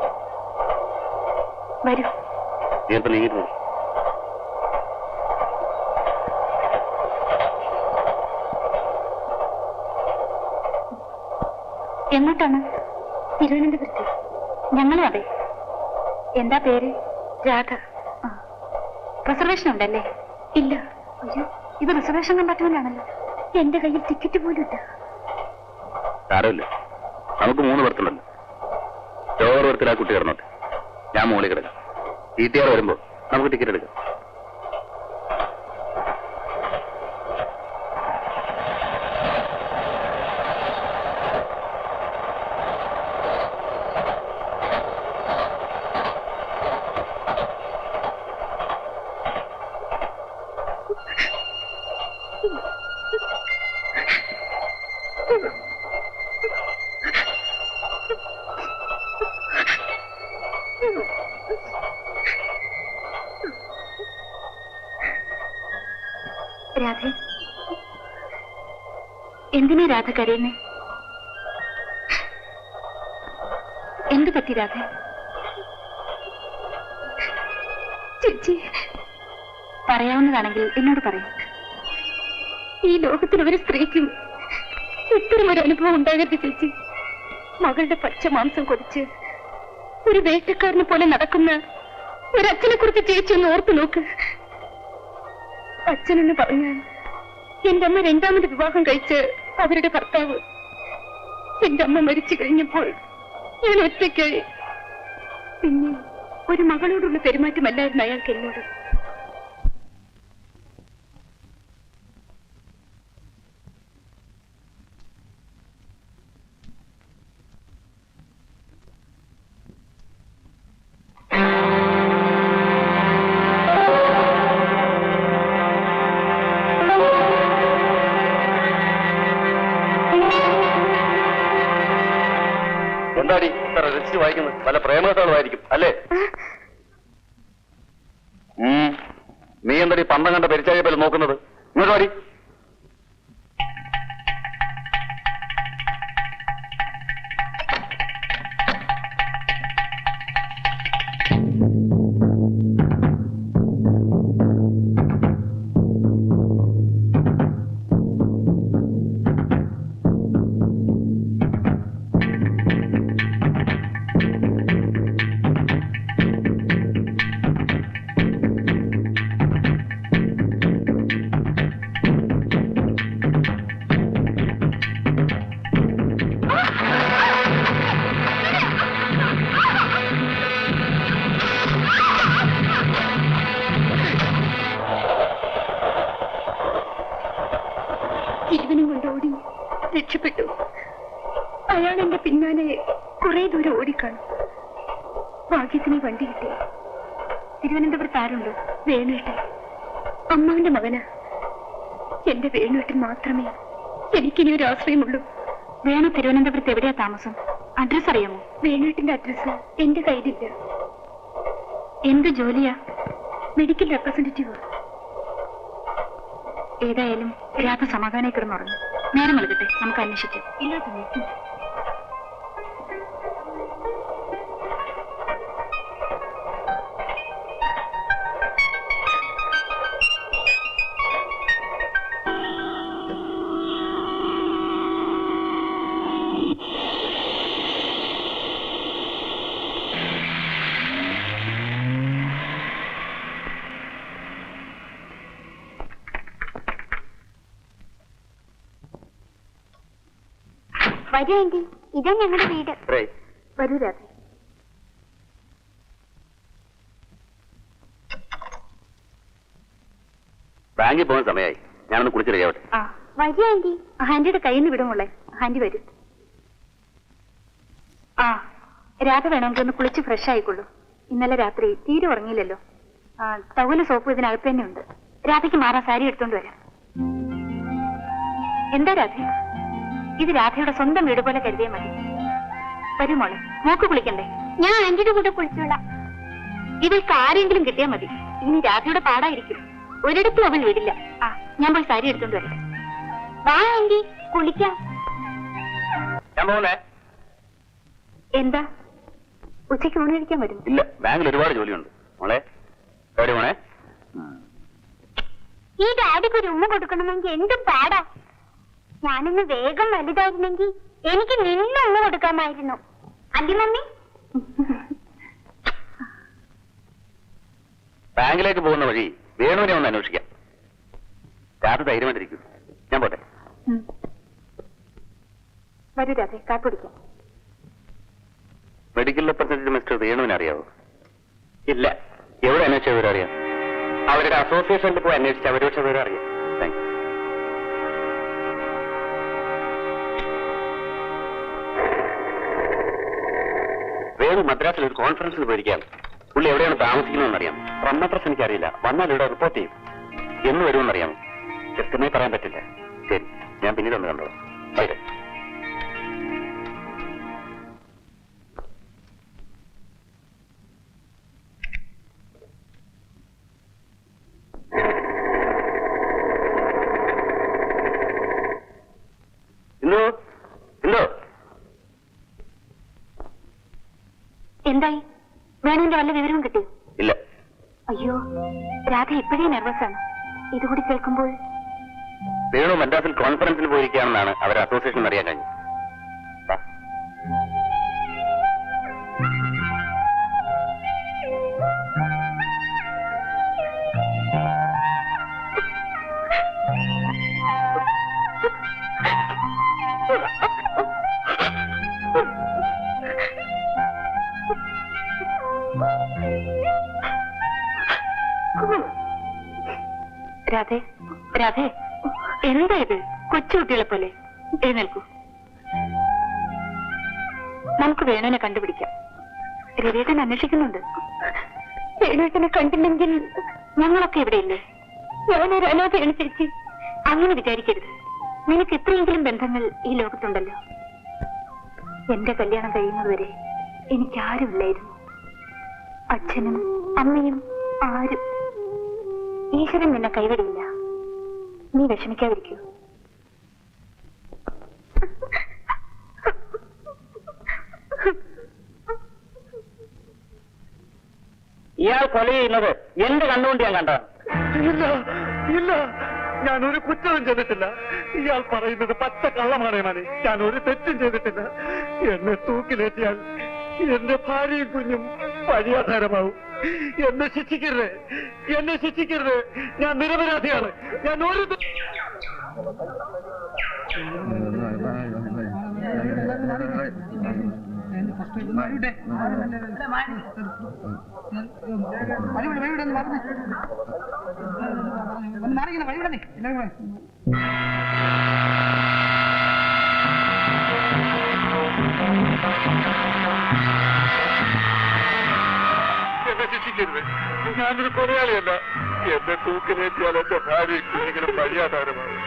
വരൂ. നീ ഇപ്പൊ നീങ്ങി. എങ്ങോട്ടാണ്? തിരുവനന്തപുരത്ത്. ഞങ്ങളും അതെ. എന്താ പേര്? രാധ. റിസർവേഷൻ ഉണ്ടല്ലേ? ഇല്ല. അയ്യോ, ഇത് റിസർവേഷൻ കമ്പാർട്ട്മെന്റാണല്ലോ. എന്റെ കയ്യിൽ ടിക്കറ്റ് പോലും ഇല്ല. സാരമില്ല, നമുക്ക് 3 ബർത്തുണ്ടല്ലോ. ലോവർ ബർത്തിൽ ആ കുട്ടി കിടന്നോട്ടെ, ഞാൻ മുകളിൽ കിടക്കാം. TTR വരുമ്പോ നമുക്ക് ടിക്കറ്റ് എടുക്കാം. രാധ, എന്തിനാ രാധ കരയുന്നേ? എന്ത് പറ്റി രാധ? ചേച്ചി, പറയാവുന്നതാണെങ്കിൽ എന്നോട് പറയൂ. ഈ ലോകത്തിൽ ഒരു സ്ത്രീക്കും ഇത്തരമൊരു അനുഭവം ഉണ്ടാകരുത് ചേച്ചി. മകളുടെ പച്ച മാംസം കൊതിച്ച് ഒരു വേട്ടക്കാരനെ പോലെ നടക്കുന്ന ഒരച്ഛനെ കുറിച്ച് ചേച്ചി ഒന്ന് ഓർത്തു നോക്ക്. അച്ഛനെന്ന് പറഞ്ഞാൽ എന്റെ അമ്മ രണ്ടാമത് വിവാഹം കഴിച്ച് അവരുടെ ഭർത്താവ്. എന്റെ അമ്മ മരിച്ചു കഴിഞ്ഞപ്പോൾ ഞാൻ ഒറ്റയ്ക്കായി. പിന്നെ ഒരു മകളോടുള്ള പെരുമാറ്റമല്ലായിരുന്നു അയാൾക്ക് എന്നോട്. എന്താടി ഇത്ര രസിച്ച് വായിക്കുന്നത്? പല പ്രേമകഥകളുമായിരിക്കും അല്ലേ? നീ എന്താടി പന്തം കണ്ട പരിചയ പോലെ നോക്കുന്നത്? ഇങ്ങോട്ട് വാടി. ജീവനും കൊണ്ട് ഓടി രക്ഷപ്പെട്ടു. അയാൾ എന്റെ പിന്നാലെ കുറെ ദൂരം ഓടിക്കാണും. ഭാഗ്യത്തിന് വണ്ടി കിട്ടി. തിരുവനന്തപുരത്ത് ആരുണ്ടോ? വേണുവേട്ടൻ, അമ്മാവിന്റെ മകനാ. എന്റെ വേണുവേട്ടൻ മാത്രമേ എനിക്കിനി ഒരു ആശ്രയമുള്ളൂ. വേണു തിരുവനന്തപുരത്ത് എവിടെയാ താമസം? അഡ്രസ് അറിയാമോ? വേണുവേട്ടന്റെ അഡ്രസ് എന്റെ കയ്യിലില്ല. എന്ത് ജോലിയാ? Medical representative. ഏതായാലും രാത്രി സമാധാനം കിടന്നുറങ്ങും. നേരം നൽകട്ടെ, നമുക്ക് അന്വേഷിക്കാം. ഇല്ലാത്ത വരൂ. ഇതാ ഞങ്ങളുടെ വീട്. വരൂ രാത്രി. ബാങ്കിൽ പോകുന്ന സമയമായി. ഞാനൊന്ന് കുളിച്ച് റെഡിയാവട്ടെ. വരൂ ആന്റി. ആന്റിയുടെ കയ്യിൽ നിന്ന് വിടുമോളെ. ആന്റി വരും. രാധ വേണമെങ്കിൽ ഒന്ന് കുളിച്ച് ഫ്രഷ് ആയിക്കൊള്ളൂ. ഇന്നലെ രാത്രി തീരെ ഉറങ്ങിയില്ലല്ലോ. ടവല് സോപ്പ് ഇതിനകത്ത് തന്നെ ഉണ്ട്. രാധയ്ക്ക് മാറാൻ സാരി എടുത്തോണ്ട് വരാം. എന്താ രാധ? ഇത് രാധയുടെ സ്വന്തം വീട് പോലെ കരുതിയേ മതി. വരൂ മോളെ, മോക്ക് കുളിക്കണ്ടേ? ഞാൻ ആന്റിയുടെ കൂടെ കുളിച്ചോളാം. ഇവൾക്ക് ആരെങ്കിലും കിട്ടിയാൽ മതി. ഇനി രാധയുടെ പാടായിരിക്കും. ഒരിടത്തും അവൾ വിടില്ല. ഞാൻ പോയി സാരി എടുത്തോണ്ട് വരാം. വാ ആന്റി, കുളിക്കാം. എന്താ ഉച്ചയ്ക്ക് ഊണ് കഴിക്കാൻ വരും? ഇല്ല, ബാങ്കിൽ ഒരുപാട് ജോലിയുണ്ട് മോളെ. എവിടെ മോളെ? ഈ ഡാഡിക്ക് ഒരു ഉമ്മ കൊടുക്കണമെങ്കിൽ എന്തും പാടാ. ഞാനൊന്ന് വേഗം വലുതായിരുന്നെങ്കിൽ എനിക്ക് നിന്ന് ഉമ്മ കൊടുക്കാമായിരുന്നു. അല്ലേ മമ്മി? ബാങ്കിലേക്ക് പോകുന്ന വഴി വേണുവിനെ ഒന്ന് അന്വേഷിക്കാം. രാത്രി ധൈര്യമായിട്ടിരിക്കും. ഞാൻ പോട്ടെ. വരൂ രാധ, കാപ്പിടിക്കാം. മെഡിക്കൽ റെപ്രസെന്റേറ്റീവ് മിസ്റ്റർ വേണുവിനെ അറിയാവോ? ഇല്ല. എവിടെ അന്വേഷിച്ച വിവരം അറിയാം? അവരുടെ അസോസിയേഷനിൽ പോയി അന്വേഷിച്ച അവരുടെ വിവരം അറിയാം. Thank you. വേണു മദ്രാസിൽ ഒരു കോൺഫറൻസിൽ പോയിരിക്കാം. പുള്ളി എവിടെയാണ് താമസിക്കുന്നതെന്നറിയാം. ഫ്രം അഡ്രസ് എനിക്കറിയില്ല. വന്നാൽ ഇവിടെ റിപ്പോർട്ട് ചെയ്യും. എന്ന് വരുമെന്നറിയാമോ? കൃത്യമായി പറയാൻ പറ്റില്ല. ശരി, ഞാൻ പിന്നീട് ഒന്ന് കണ്ടോളാം. ബൈ. എന്തായി? വേണുവിന്റെ വല്ല വിവരവും കിട്ടിയോ? ഇല്ല. അയ്യോ, രാധ ഇപ്പോഴേ നെർവസാണ്. ഇതുകൂടി കേൾക്കുമ്പോൾ. വേണു മദ്രാസിൽ കോൺഫറൻസിന് പോയിരിക്കുകയാണെന്നാണ് അവരെ അസോസിയേഷൻ അറിയാൻ കഴിഞ്ഞത്. രാധേ, രാധേ, എന്താ ഇത്? കൊച്ചുകുട്ടികളെ പോലെ എഴുന്നേൽക്കൂ. നമുക്ക് വേണുവിനെ കണ്ടുപിടിക്കാം. രവിയേട്ടൻ അന്വേഷിക്കുന്നുണ്ട്. വേണുവേട്ടനെ കണ്ടില്ലെങ്കിൽ ഞങ്ങളൊക്കെ ഇവിടെയില്ലേ? ഞാനൊരു അനാഥയാണ് ചേച്ചി. അങ്ങനെ വിചാരിക്കരുത്. നിനക്ക് എത്രയെങ്കിലും ബന്ധങ്ങൾ ഈ ലോകത്തുണ്ടല്ലോ. എന്റെ കല്യാണം കഴിയുന്നതുവരെ എനിക്കാരുമില്ലായിരുന്നു. അച്ഛനും അമ്മയും ആരും. ഈശ്വരൻ നിന്നെ കൈവിടില്ല. നീ വിഷമിക്കാതിരിക്കൂ. ഇയാൾ കൊല ചെയ്യുന്നത് എന്റെ കണ്ണുകൊണ്ട് ഞാൻ കണ്ടതാണ്. ഇല്ല ഇല്ല, ഞാനൊരു കുറ്റവും ചെയ്തിട്ടില്ല. ഇയാൾ പറയുന്നത് പച്ച കള്ളമാണ് മാനെ. ഞാൻ ഒരു തെറ്റും ചെയ്തിട്ടില്ല. എന്നെ തൂക്കിലേറ്റിയാൽ എന്റെ ഭാര്യയും കുഞ്ഞും വഴിയാധാരമാവും. എന്നെ ശിക്ഷിക്കരുത്, എന്നെ ശിക്ഷിക്കരുത്. ഞാൻ നിരപരാധിയാണ്. ഞാൻ ഒരു എന്നെ ശിക്ഷിക്കരുത്. ഞാനൊരു കൊലയാളിയല്ല. എന്നെ തൂക്കിലേറ്റിയാൽ എന്റെ ഭാര്യയും കുഞ്ഞിനും വഴിയാധാരമാവും.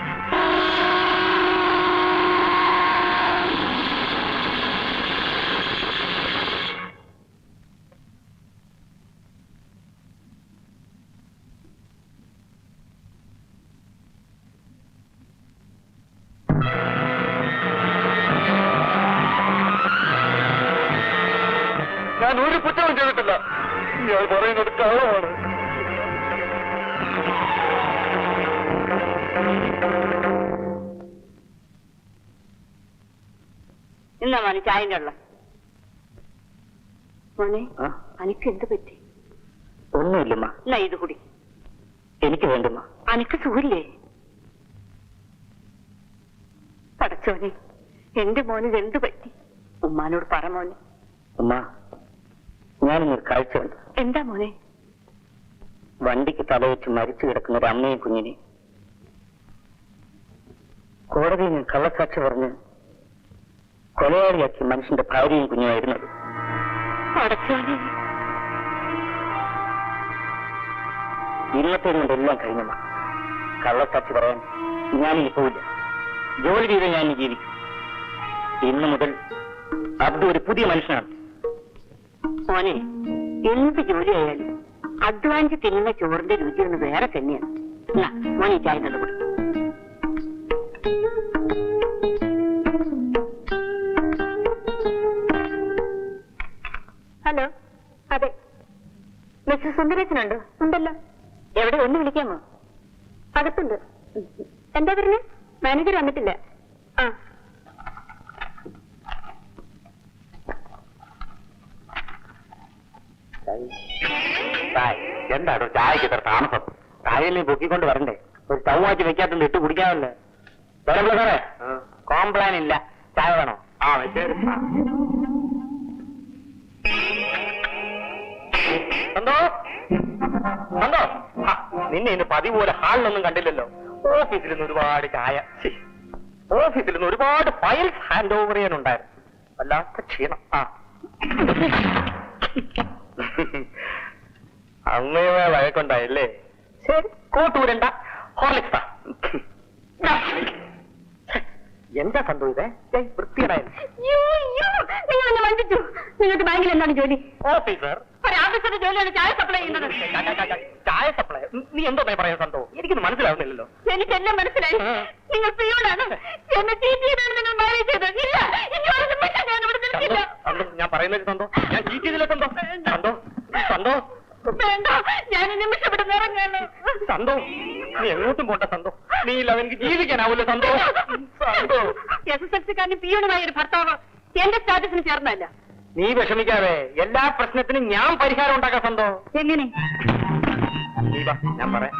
ഞാൻ ഒരു കുറ്റവും ചെയ്തിട്ടില്ല. ഇയാൾ പറയുന്നത് കള്ളമാണ്. എന്നാ മോനെ ചായന്റെ ഉള്ള മോനെ, അനക്ക് എന്ത് പറ്റി? ഒന്നുമില്ലമ്മ. എന്നാ ഇത് കൂടി. എനിക്ക് വേണ്ടുമ്മ. അനക്ക് സുഖില്ലേ? പടച്ചോനെ, എന്റെ മോന് എന്ത് പറ്റി? ഉമ്മാനോട് പറ മോനെ. ഉമ്മ, ഞാനിന്നൊരു കാഴ്ചയുണ്ട്. എന്താ മോനെ? വണ്ടിക്ക് തലവെച്ച് മരിച്ചു കിടക്കുന്ന ഒരു അമ്മയും കുഞ്ഞിനെ കോടതിയിൽ നിന്ന് കള്ളസാക്ഷി പറഞ്ഞ് കൊലയാളിയാക്കി മനുഷ്യന്റെ ഭാര്യയും കുഞ്ഞുമായിരുന്നത്. പടച്ചോനെ, ഇന്നത്തെ കൊണ്ട് എല്ലാം കഴിഞ്ഞമ്മ. കള്ളസാക്ഷി പറയാൻ ഞാനിനി പോവില്ല. ജോലി ചെയ്ത് ഞാൻ ജീവിക്കും. ഇന്നു മുതൽ അബ്ദു ഒരു പുതിയ മനുഷ്യനാണ്. മോനെ, എന്ത് ജോലിയായാലും അധ്വാനിച്ച് തിന്നുന്ന ചോറിന്റെ രുചിയൊന്ന് വേറെ തന്നെയാണ്. എന്നാ മോനെ ചായ കൂടി. ഹലോ, അതെ, മിസ്റ്റർ സുന്ദരേശനുണ്ടോ? ഉണ്ടല്ലോ. എവിടെ? ഒന്ന് വിളിക്കാമോ? അകത്തുണ്ട്. എന്താ പറഞ്ഞേ? മാനേജർ വന്നിട്ടില്ല. ആ, എന്താണോ ചായക്ക് ഇത്ര താമസം? ചായയിൽ പൊക്കിക്കൊണ്ട് വരണ്ടേ? ഒരു സ്റ്റൗ മാറ്റി വെക്കാത്തത് ഇട്ട് കുടിക്കാമല്ലേ? സാറേ, കോംപ്ലാൻ ഇല്ല. ചായ വേണോ? ആ, ശരി. എന്തോ എന്തോ നിന്നെ ഇന്ന് പതിവ് പോലെ ഹാളിലൊന്നും കണ്ടില്ലല്ലോ. ഓഫീസിൽ നിന്ന് ഒരുപാട് ചായ, ഓഫീസിൽ നിന്ന് ഒരുപാട് ഫയൽസ് ഹാൻഡ് ഓവർ ചെയ്യാനുണ്ടായിരുന്നു. വല്ലാത്ത ക്ഷീണം. ആ, അമ്മയുമായി വഴക്കുണ്ടായല്ലേ? ശരി, കോട്ടൂരണ്ട. ഹോർലിക്സ്. എന്താ സംഭവിച്ചേ? വൃത്തിയുണ്ടായിരുന്നു. നിങ്ങൾ എന്നെ വഞ്ചിച്ചു. നിങ്ങൾക്ക് ബാങ്കിൽ എന്താണ് ജോലി? ഓഫീസർ. ഒരാ ഓഫീസിന്റെ ജോലിയാണ് ചായ സപ്ലൈ ചെയ്യുന്നത്. ചായ സപ്ലൈ? നീ എന്തോ പറയാൻ സന്തോ? എനിക്കൊന്നും മനസ്സിലാവുന്നില്ലല്ലോ. എനിക്കെല്ലാം മനസ്സിലായി. നിങ്ങൾ പിയൂണാണ്. എന്നെ ചീറ്റ് ചെയ്താണ് നിങ്ങൾ മാരേജ് ചെയ്തത്. ഇല്ല, ഇനി ഒരു നിമിഷം ഞാൻ ഇവിടെ നിൽക്കില്ല. ഞാൻ പറയുന്നത് സന്തോ, ഞാൻ ചീറ്റ് ചെയ്തില്ല സന്തോ. സന്തോ സന്തോ വേണ്ട, ഞാൻ ഈ നിമിഷം ഇവിടെ നിറങ്ങാണ്. സന്തോ, നീ എങ്ങോട്ടും പോണ്ട സന്തോ. നീ ഇല്ല, എനിക്ക് ജീവിക്കാനാവൂല്ലോ സന്തോ. സന്തോ, SSLC-കാരന് പിയൂണുമായ ഒരു ഭർത്താവ് എന്റെ സ്റ്റാറ്റസിന് ചേർന്നല്ല. നീ വിഷമിക്കാതെ, എല്ലാ പ്രശ്നത്തിനും ഞാൻ പരിഹാരം ഉണ്ടാക്കാം സന്തോ. എങ്ങനെ? നീ വാ, ഞാൻ പറയാം.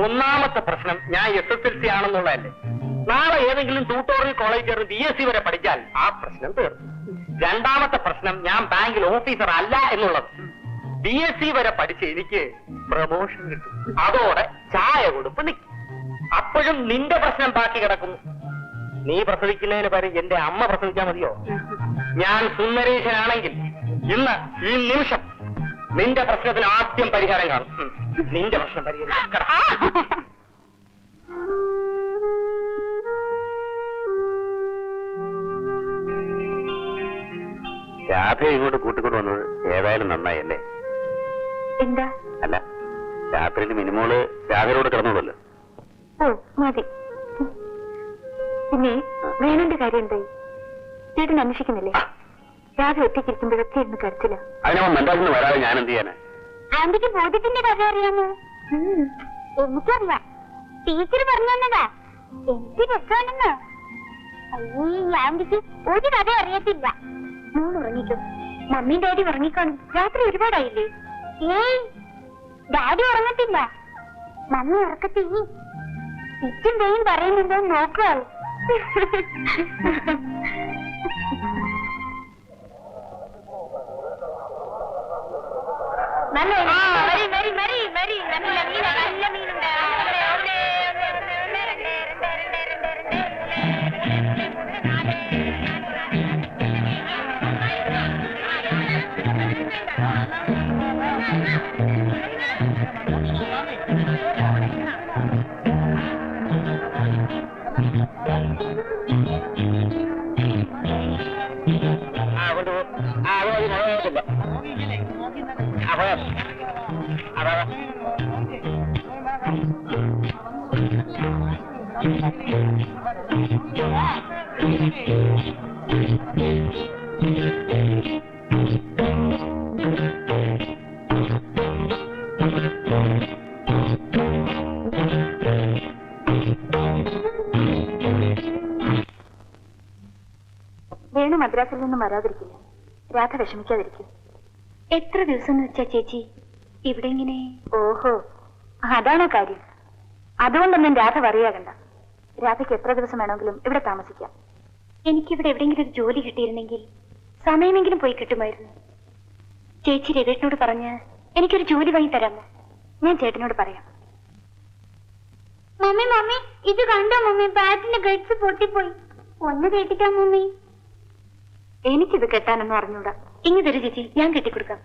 ഒന്നാമത്തെ പ്രശ്നം ഞാൻ SSLC ആണെന്നുള്ളതല്ലേ. നാളെ ഏതെങ്കിലും ട്യൂട്ടോറിയൽ കോളേജ് ചേർന്ന് BSc വരെ പഠിച്ചാൽ ആ പ്രശ്നം തീർന്നു. രണ്ടാമത്തെ പ്രശ്നം ഞാൻ ബാങ്കിൽ ഓഫീസർ അല്ല എന്നുള്ളത്. BSc വരെ പഠിച്ച് എനിക്ക് പ്രമോഷൻ കിട്ടും. അതോടെ ചായ കൊടുപ്പ് നിൽക്കും. അപ്പോഴും നിന്റെ പ്രശ്നം ബാക്കി കിടക്കുന്നു. നീ പ്രസവിക്കുന്നതിന് പകരം എന്റെ അമ്മ പ്രസവിച്ചാൽ മതിയോ? ഞാൻ സുന്ദരേശനാണെങ്കിൽ ഇന്ന് ഈ നിമിഷം നിന്റെ പ്രശ്നത്തിന് ആദ്യം പരിഹാരം കാണും. നിന്റെ പ്രശ്നം പരിഹരിക്കണം. രാധ ഇങ്ങോട്ട് കൂട്ടിക്കൊണ്ട് വന്നത് ഏതായാലും നന്നായല്ലേ? എന്താ? അല്ല, രാത്രിയിൽ മിനിമോള് രാധയോട് കിടന്നോളല്ലോ. ഓ മതി. പിന്നെ വേണന്റെ കാര്യം എന്തായി? ചേട്ടൻ അന്വേഷിക്കുന്നില്ലേ? രാധ ഒറ്റയ്ക്കിരിക്കുമ്പോഴൊക്കെ ഇരുന്ന് കരച്ചില്ല. അതിനവൻ മെന്റാലിന്ന് വരാതെ ഞാൻ എന്ത് ചെയ്യാനാ? ആന്റിക്ക് ബോധ്യത്തിന്റെ കഥ അറിയാമോ? എനിക്കറിയാം. ടീച്ചർ പറഞ്ഞു തന്നതാ. എനിക്ക് രസമാണെന്ന്. അയ്യേ, ആന്റിക്ക് ഒരു കഥ അറിയത്തില്ല. മോൾ ഉറങ്ങിക്കോ. മമ്മിയും ഡാഡി ഉറങ്ങിക്കാണും. രാത്രി ഒരുപാടായില്ലേ? ഏയ്, ഡാഡി ഉറങ്ങത്തില്ല. മമ്മി ഉറക്കത്തി ഇച്ചും പേയും പറയുന്നുണ്ടോ നോക്കുക. നല്ല മീനുണ്ട്. വേണു മദ്രാസിൽ നിന്നും വരാതിരിക്കില്ല. രാധ വിഷമിക്കാതിരിക്കും. എത്ര ദിവസം എന്ന് വെച്ചാ ചേച്ചി ഇവിടെ ഇങ്ങനെ? ഓഹോ, അതാണോ കാര്യം? അതുകൊണ്ടൊന്നും രാധ വറിയാകണ്ട. രാധയ്ക്ക് എത്ര ദിവസം വേണമെങ്കിലും ഇവിടെ താമസിക്കാം. എനിക്കിവിടെ എവിടെയെങ്കിലും ഒരു ജോലി കിട്ടിയിരുന്നെങ്കിൽ സമയമെങ്കിലും പോയി കിട്ടുമായിരുന്നു. ചേച്ചി രവേട്ടനോട് പറഞ്ഞ് എനിക്കൊരു ജോലി വാങ്ങി തരാമോ? ഞാൻ ചേട്ടനോട് പറയാം. മമ്മി മമ്മി, ഇത് കണ്ടോ മമ്മി? ബാറ്റിന്റെ ഗട്സ് പൊട്ടിപ്പോയി. ഒന്ന് കേട്ടിട്ടാ മമ്മി? എനിക്കിത് കെട്ടാനൊന്നും അറിഞ്ഞൂടാ. ഇങ്ങ് തരൂ ചേച്ചി, ഞാൻ കെട്ടിക്കൊടുക്കാം.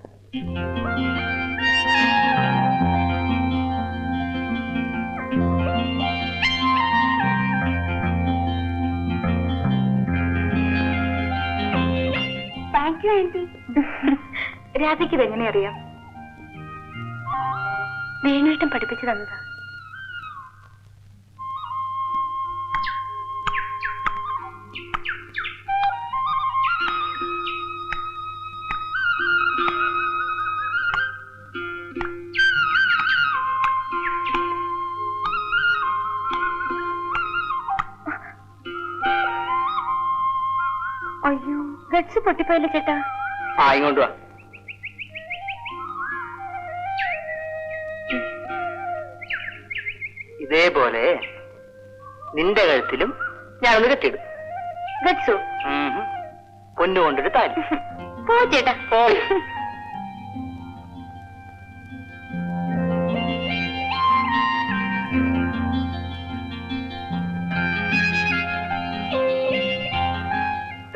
Thank you aunty. രാധയ്ക്ക് ഇതെങ്ങനെ അറിയാം? വേണേട്ടൻ പഠിപ്പിച്ചു തന്നതാ. അയ്യോ, ഗട്സ് പൊട്ടിപ്പോയല്ലേ ചേട്ടാ. ഇങ്ങോട്ട് വാ. ഇതേപോലെ നിന്റെ കഴുത്തിലും ഞാനൊന്ന് കെട്ടിയിടും. ഗട്സോ? പൊന്നുകൊണ്ടൊരു താലി. പോ ചേട്ടാ.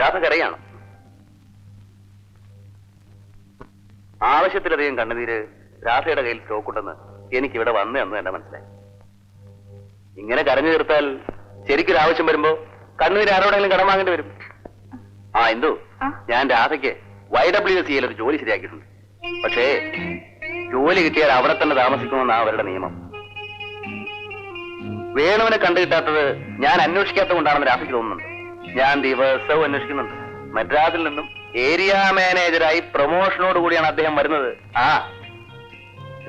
രാധക്കറിയാണ് ആവശ്യത്തിലധികം കണ്ണുനീര് രാധയുടെ കയ്യിൽ സ്റ്റോക്കുണ്ടെന്ന് എനിക്കിവിടെ വന്ന് എന്ന് തന്നെ മനസ്സിലായി. ഇങ്ങനെ കരഞ്ഞു തീർത്താൽ ശരിക്കൊരു ആവശ്യം വരുമ്പോ കണ്ണുനീര് ആരോടെങ്കിലും കടം വാങ്ങേണ്ടി വരും. എന്തു ഞാൻ രാധയ്ക്ക് YWCA ഒരു ജോലി ശരിയാക്കിയിട്ടുണ്ട്. പക്ഷേ ജോലി കിട്ടിയാൽ അവിടെ തന്നെ താമസിക്കണമെന്നാണ് അവരുടെ നിയമം. വേണുവിനെ കണ്ടു കിട്ടാത്തത് ഞാൻ അന്വേഷിക്കാത്തത് കൊണ്ടാണെന്ന് രാത്രിക്ക് തോന്നുന്നുണ്ട്. ഞാൻ ദിവസവും അന്വേഷിക്കുന്നുണ്ട്. മദ്രാസിൽ നിന്നും ഏരിയ മാനേജരായി പ്രൊമോഷനോട് കൂടിയാണ് അദ്ദേഹം വരുന്നത്. ആ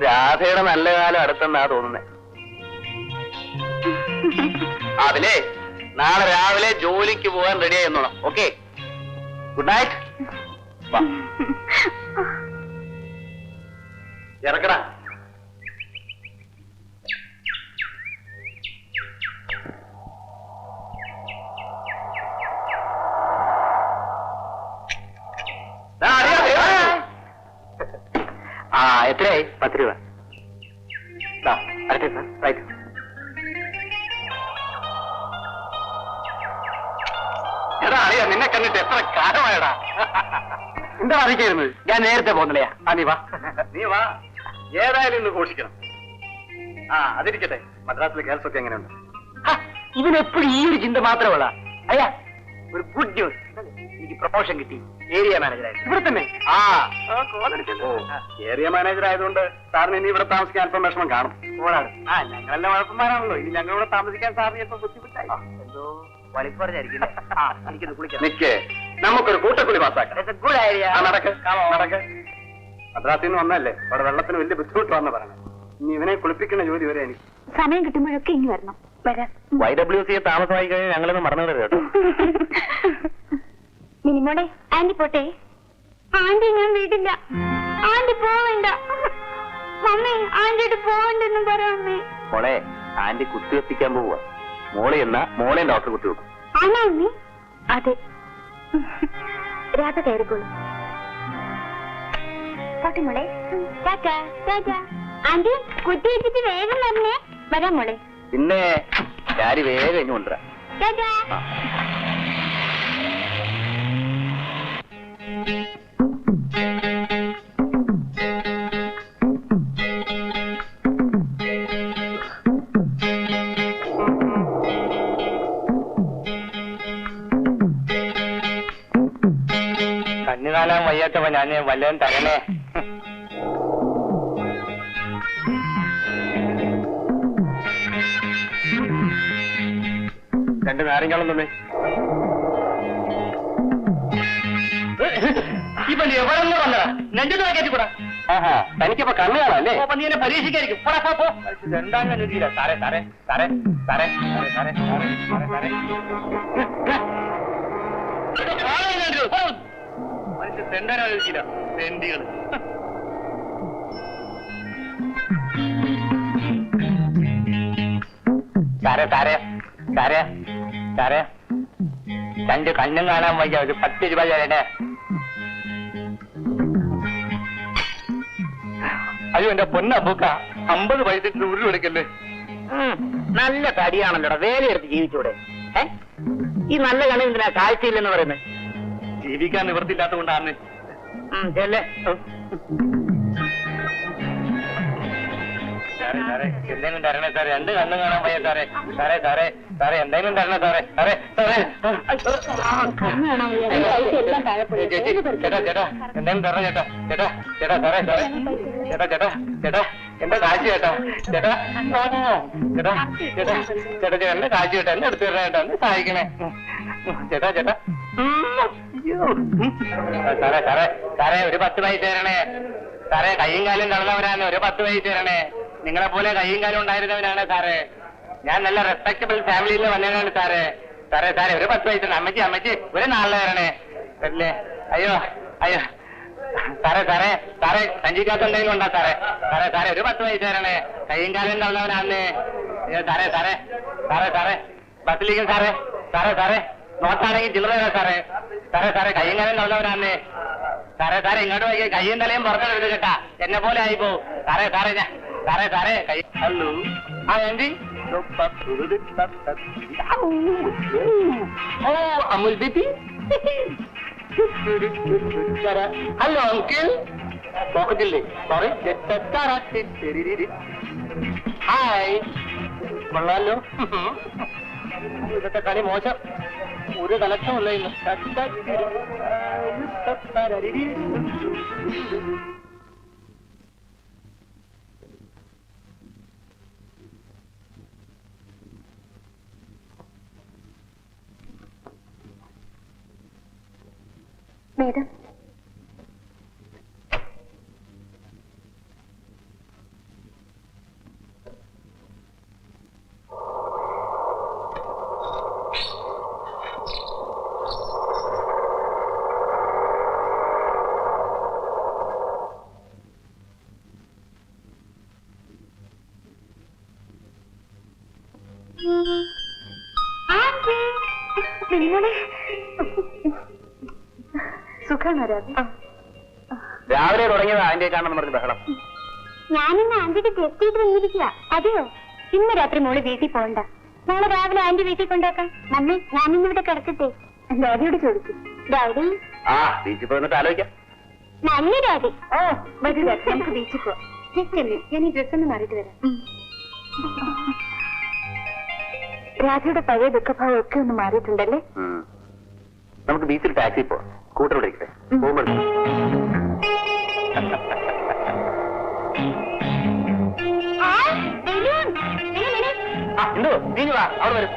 രാധയുടെ നല്ല കാലം അടുത്തെന്നാ തോന്നുന്നത്. അതിലേ നാളെ രാവിലെ ജോലിക്ക് പോകാൻ റെഡിയായി എന്നോണം. Okay, good night. ഇറക്കടാ. എത്രയായി? 10 രൂപ. അടുത്ത സാർ, റൈറ്റ്. എടാ അറിയാ, നിന്നെ കണ്ടിട്ട് എത്ര കാലമായടാ. എന്താ അറിയിക്കായിരുന്നത്? ഞാൻ നേരത്തെ പോകുന്നില്ലയാ. നീ വാ, നീ വാ. ഏതായാലും ഇന്ന് ഘോഷിക്കണം. അതിരിക്കട്ടെ, മദ്രാസിലെ ഗേൾസ് ഒക്കെ എങ്ങനെയുണ്ട്? ഇവനെപ്പോഴും ഈ ഒരു ചിന്ത മാത്രമുള്ള. അയ്യാ, ഒരു ഗുഡ് ന്യൂസ്. എനിക്ക് പ്രൊമോഷൻ കിട്ടി. ഏരിയ മാനേജറായി. ഇവിടെ തന്നെ? ഏരിയ മാനേജർ ആയതുകൊണ്ട് സാറിന് ഇനി ഇവിടെ താമസിക്കാൻ അല്പം വിഷമം കാണും. ഞങ്ങളെല്ലാം വഴക്കന്മാരാണല്ലോ. ഇനി ഞങ്ങളിവിടെ താമസിക്കാൻ സാറിന് ചിലപ്പോൾ ബുദ്ധിമുട്ടായി. എന്തോ വലിപ്പ് പറഞ്ഞായിരിക്കും. എനിക്കിത് കുളിക്കാം. നിക്ക്, നമുക്കൊരു കൂട്ടക്കുളി പാസ്സാക്കാം. നടക്ക്. മദ്രാസിൽ നിന്ന് വന്നല്ലേ, അവിടെ വെള്ളത്തിന് വലിയ ബുദ്ധിമുട്ട് വന്ന് പറയണേ. ഇനി ഇവനെ കുളിപ്പിക്കുന്ന ജോലി വരെ എനിക്ക് സമയം കിട്ടുമ്പോഴൊക്കെ ഇനി വരണം. YWCA താമസമായി കഴിഞ്ഞാൽ ഞങ്ങളൊന്ന് മറന്നു കേട്ടോ. മിനിമോടെ ആന്റി പോട്ടെ. ആന്റി ഞാൻ വീട്ടില്ല. ആന്റി പോവണ്ട. മമ്മി ആന്റിയോട് പോവണ്ടെന്ന് പറയാമേ. മോളെ, ആന്റി കുത്തിവെപ്പിക്കാൻ പോവുക. മോളെ എന്നാ മോളെ ഡോക്ടർ കുത്തിവെക്കും. ആണോ അമ്മി? അതെ. രാധ കയറിക്കോളൂ. പോട്ടെ മോളെ. ആന്റി കുത്തി വെച്ചിട്ട് വേഗം വരണേ. വരാം മോളെ. പിന്നെ ചാരി വേഗം ഇങ്ങ് കൊണ്ടുവരാം. കണ്ണുകാലാൻ വയ്യാത്തവ ഞാൻ വല്ലതും തരണേ. രണ്ട് നാരങ്ങളും തന്നെ. ഇപ്പൊ എവിടെ നിന്ന് വന്നടാ? നെഞ്ചിട്ട് കയറ്റിക്കൂടാ. തനിക്കിപ്പോ കണ്ണു കാണാല്ലേ? നീ എന്നെ പരീക്ഷിക്കായിരിക്കും. രണ്ടാം കണ്ടില്ല. സാറേ സാറേ സാറേ സാറേ സാറേ സാറേ സാറേ മനുഷ്യ തെണ്ടാനാലോചിക്കില്ല. തെണ്ടികള്. സാറേ സാറേ സാറേ സാറേ, രണ്ട് കണ്ണും കാണാൻ വയ്യ. ഒരു 10 രൂപ തരണേ. അയ്യോ എന്റെ പൊന്നപ്പൂക്ക, 50 പൈസ ഉരുൾ എടുക്കല്ലേ. നല്ല തടിയാണല്ലോടാ, വേലയെടുത്ത് ജീവിച്ചൂടെ? ഈ നല്ല കണ്ണ് എന്തിനാ കാഴ്ചയില്ലെന്ന് പറയുന്നത്? ജീവിക്കാൻ നിവൃത്തിയില്ലാത്ത കൊണ്ടാണ്. സാറേ സാറേ എന്തെങ്കിലും തരണേ സാറേ. രണ്ട് കണ്ണും കാണാൻ വയ്യ സാറേ. സാറേ സാറേ സാറേ എന്തെങ്കിലും തരണേ സാറേ. സാറേ സാറേ ചേട്ടാ ചേട്ടാ എന്തെങ്കിലും തരണേ ചേട്ടാ. ചേട്ടാ ചേട്ടാ സാറേ സാറേ ചേട്ടാ ചേട്ടാ ചേട്ടാ എന്റെ കാശ് ചേട്ടാ. ചേട്ടാ ചേട്ടാ ചേട്ടാ ചേട്ടാ ചേട്ടാ എന്റെ കാശ് ചേട്ടാ. എന്നെ എടുത്തു തരണേ ചേട്ടാ. എന്നെ സഹായിക്കണേ ചേട്ടാ. ചേട്ടാ സാറേ സാറേ സാറേ ഒരു 10 പൈസ തരണേ സാറേ. കയ്യും കാലും നടന്നവരാണ്. ഒരു 10 പൈസ തരണേ. നിങ്ങളെ പോലെ കയ്യും കാലും ഉണ്ടായിരുന്നവനാണ് സാറേ. ഞാൻ നല്ല റെസ്പെക്ടബിൾ ഫാമിലിയിൽ വന്നവനാണ് സാറേ. സാറേ സാറേ ഒരു 10 പൈസ. അമ്മച്ചി അമ്മച്ചി ഒരു 4 തരണേ അല്ലേ. അയ്യോ അയ്യോ സാറേ സാറേ സാറേ സഞ്ചിക്കാത്ത എന്തെങ്കിലും ഉണ്ടാ സാറേ. സാറേ സാറേ ഒരു 10 പൈസ തരണേ. കയ്യും കാലും നടന്നവനാണ്. സാറേ സാറേ സാറേ സാറേ ബസ്സിലിരിക്കും സാറേ. സാറേ സാറേ നോട്ടാണെങ്കിൽ ചില്ലറ സാറേ. സാറേ സാറേ കയ്യും കാലും നടന്നവനാണ്. സാറേ സാറേ ഇങ്ങോട്ട് പോയി കയ്യും തലയും പുറത്തെടുത്ത് കേട്ടാ. എന്നെ പോലെ ആയിപ്പോ സാറേ. സാറേ സാറേ സാറേ കൈ. ഹലോ ആ ആന്റി. ഓ അമുൽ ബേബി. Hello uncle. പോക്കറ്റില്ലേ? സോറി. ഹായ്. കൊള്ളാലോ. ഇന്നത്തെ കളി മോശം. ഒരു കലക്ഷമല്ല ഇന്ന്. മേഡം, സുഖാണോ രാധ? രാവിലെ തുടങ്ങിയത് ആന്റിയെ കാണണം പറഞ്ഞ് ബഹളം. ഞാനിന്ന് ആന്റിക്ക് ടെസ്റ്റ് ചെയ്ത് വന്നിരിക്കുക. അതെയോ? ഇന്ന് രാത്രി മോള് വീട്ടിൽ പോകണ്ട. നാളെ രാവിലെ ആന്റി വീട്ടിൽ കൊണ്ടാക്കാം. മമ്മി, ഞാനിന്നിവിടെ കിടക്കട്ടെ? ഡാഡിയോട് ചോദിച്ചു. ഡാഡി? ആ ബീച്ചിൽ പോയിട്ട് ആലോചിക്കാം. നല്ല ഡാഡി. ഓ വരൂ ഡാഡി, നമുക്ക് ബീച്ചിൽ പോവാം. ജസ്റ്റ് ഞാൻ ഈ ഡ്രസ് ഒന്ന് മാറിയിട്ട് വരാം. രാധയുടെ പഴയ ദുഃഖഭാവം ഒക്കെ ഒന്ന് മാറിയിട്ടുണ്ടല്ലേ? നമുക്ക് ബീച്ചിൽ ടാക്സി പോവാം. സ്കൂട്ടർ വിളിക്കട്ടെ? പോകുമ്പോൾ എന്തോ നീ വാ, അവിടെ വരും.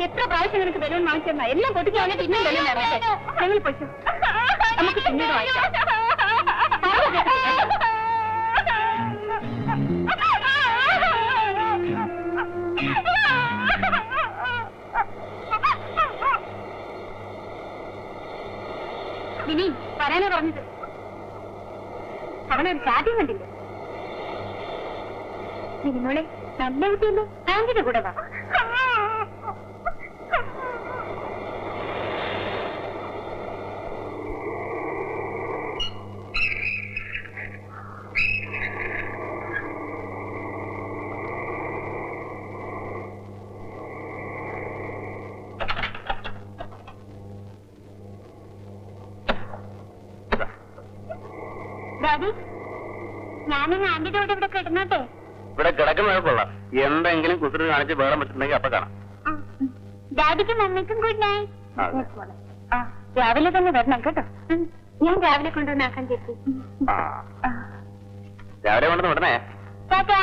എത്ര പ്രാവശ്യം നിനക്ക് ബലൂൺ വാങ്ങിച്ചെന്നാ? എല്ലാം പൊട്ടിക്കാണ് പിന്നെ ബലൂൺ ഇറങ്ങട്ടെ. ഞങ്ങൾ പൊച്ചു, നമുക്ക് പിന്നീട് വാങ്ങിക്കാം. ഇനി പറയാനോ പറഞ്ഞത് അവനൊരു ചാദ്യം കണ്ടില്ല. നിങ്ങളെ നല്ല കുട്ടിയല്ലേ, ആന്റിയുടെ കൂടെ വാ. ഡാഡി, ഞാനിന്ന് ആന്റിയുടെ കൂടെ ഇവിടെ കിടന്നോട്ടെ? ഇവിടെ കിടക്കുന്നത് കൊള്ളാം. എന്തെങ്കിലും കുസൃതി കാണിച്ച് വേണം വെച്ചിട്ടുണ്ടെങ്കിൽ അപ്പൊ കാണാം. ഡാഡിക്കും മമ്മിക്കും ഗുഡ് നൈറ്റ്. രാവിലെ തന്നെ വരണം കേട്ടോ. ഞാൻ രാവിലെ കൊണ്ടുവന്നാക്കാൻ ചേച്ചി. രാവിലെ കൊണ്ടുവന്ന് വിടണേ. ടാറ്റാ.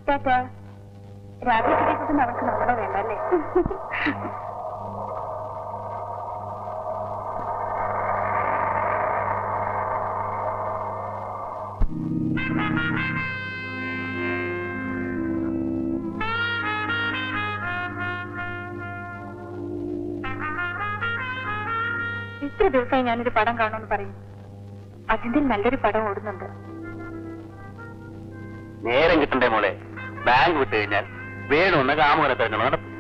ടാറ്റാ. രാവിലെ കിട്ടിയപ്പോൾ അവർക്ക് നമ്മളെ വേണ്ടല്ലേ? ഇത്ര ദിവസമായി ഞാനൊരു പടം കാണുമെന്ന് പറയും. അതിന്റെ നല്ലൊരു പടം ഓടുന്നുണ്ട്. നേരം കിട്ടണ്ടേ മോളെ? ബാങ്ക് വിട്ട് കഴിഞ്ഞാൽ വേണമെന്ന് കാമുകനെ തിരഞ്ഞെടുപ്പ് നടത്തും.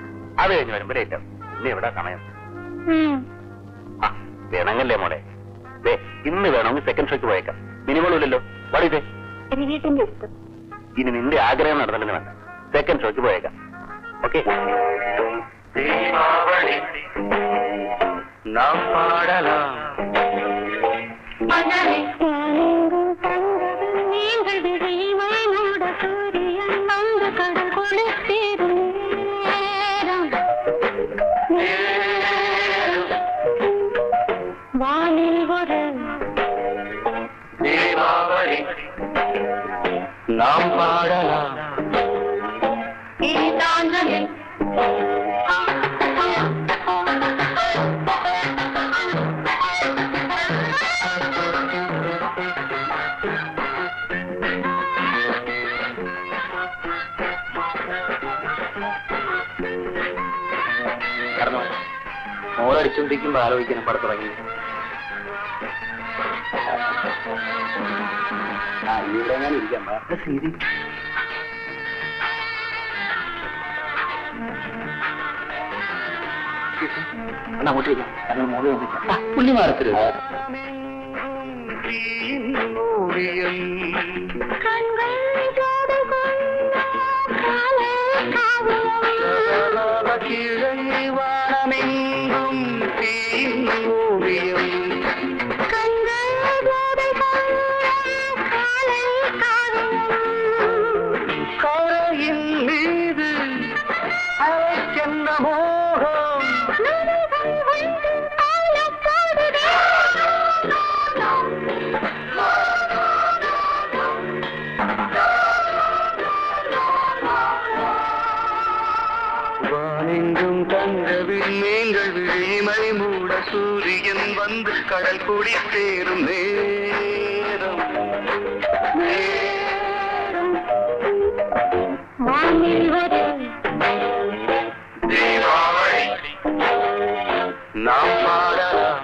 അത് കഴിഞ്ഞ് വരുമ്പോ ലേറ്റ് ആവും. ഇന്ന് എവിടെ സമയം? ആ വേണമെങ്കല്ലേ മോളെ? ഇന്ന് വേണമെങ്കിൽ സെക്കൻഡ് ഷോയ്ക്ക് പോയേക്കാം. മിനിമമില്ലല്ലോ. വടിതേ വീട്ടിന്റെ ഇഷ്ടം. ഇനി നിന്റെ ആഗ്രഹം നടന്നില്ലെന്ന് വേണ്ട. സെക്കൻഡ് ഷോയ്ക്ക് പോയേക്കാം. ഓക്കെ? നാം പാടലാം ദീപാവലി, നാം പാടലാം ഗീതാഞ്ജലി. മോളടിച്ചോണ്ടിരിക്കുമ്പോ ആലോചിക്കണം പടം തുടങ്ങി. ഇവിടെ ഞാൻ ഇരിക്കാം. ശരി അങ്ങോട്ട് ഇരിക്കാം. ഞങ്ങൾ മോളെ വന്നിക്കാം. പുണ്യമാരത്തില് വാണമെങ്കും வந்து கடல் கூடி சேரும் நேரம் தீபாவளி நாம் பாடலாம்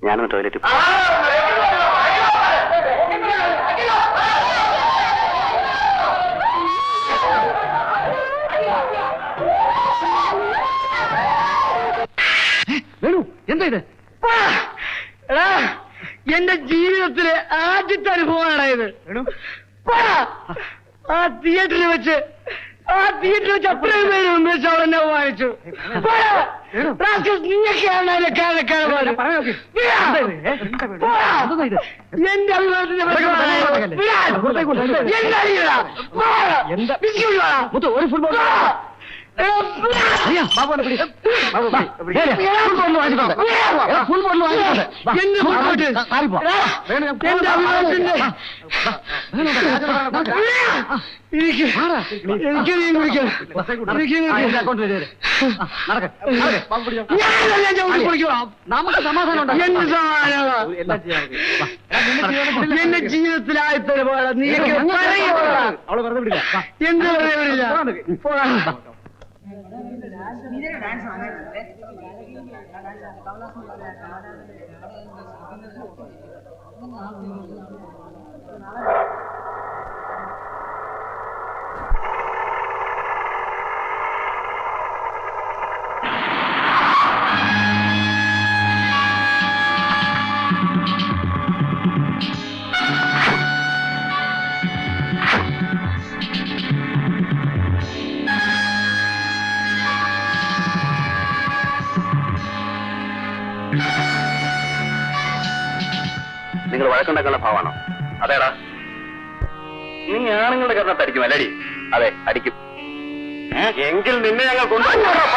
ഞാനൊന്ന് ടോയ്ലറ്റ് വേണു എന്താ ഇത്? എന്റെ ജീവിതത്തിലെ ആദ്യത്തെ അനുഭവമാണ് ഇത്. ആ തിയേറ്ററിൽ വെച്ച് അത്രയും പേര് ഉന്മേഷം അവൾ എന്നെ വാങ്ങിച്ചു. നീയൊക്കെയാണ് അതിലെ കാരണക്കാരന്മാര്. എന്റെ അഭിമാനത്തിന്റെ ഒരു ഫുട്ബോൾ നമുക്ക് സമാധാനം എന്റെ ജീവിതത്തിലായിത്തരുമാണ്. നീ അവളെ വെറുതെ വിടില്ല. എന്ത് വെറുതെ വിടില്ല. നിങ്ങൾ വഴക്കുണ്ടാക്കാനുള്ള ഭാവമാണോ? അതേടാ, നീ ആണുങ്ങളുടെ കരണത്തടിക്കും അല്ലടി? അതെ, അടിക്കും. എങ്കിൽ നിന്നെ ഞങ്ങൾ കൊണ്ടുപോകാം.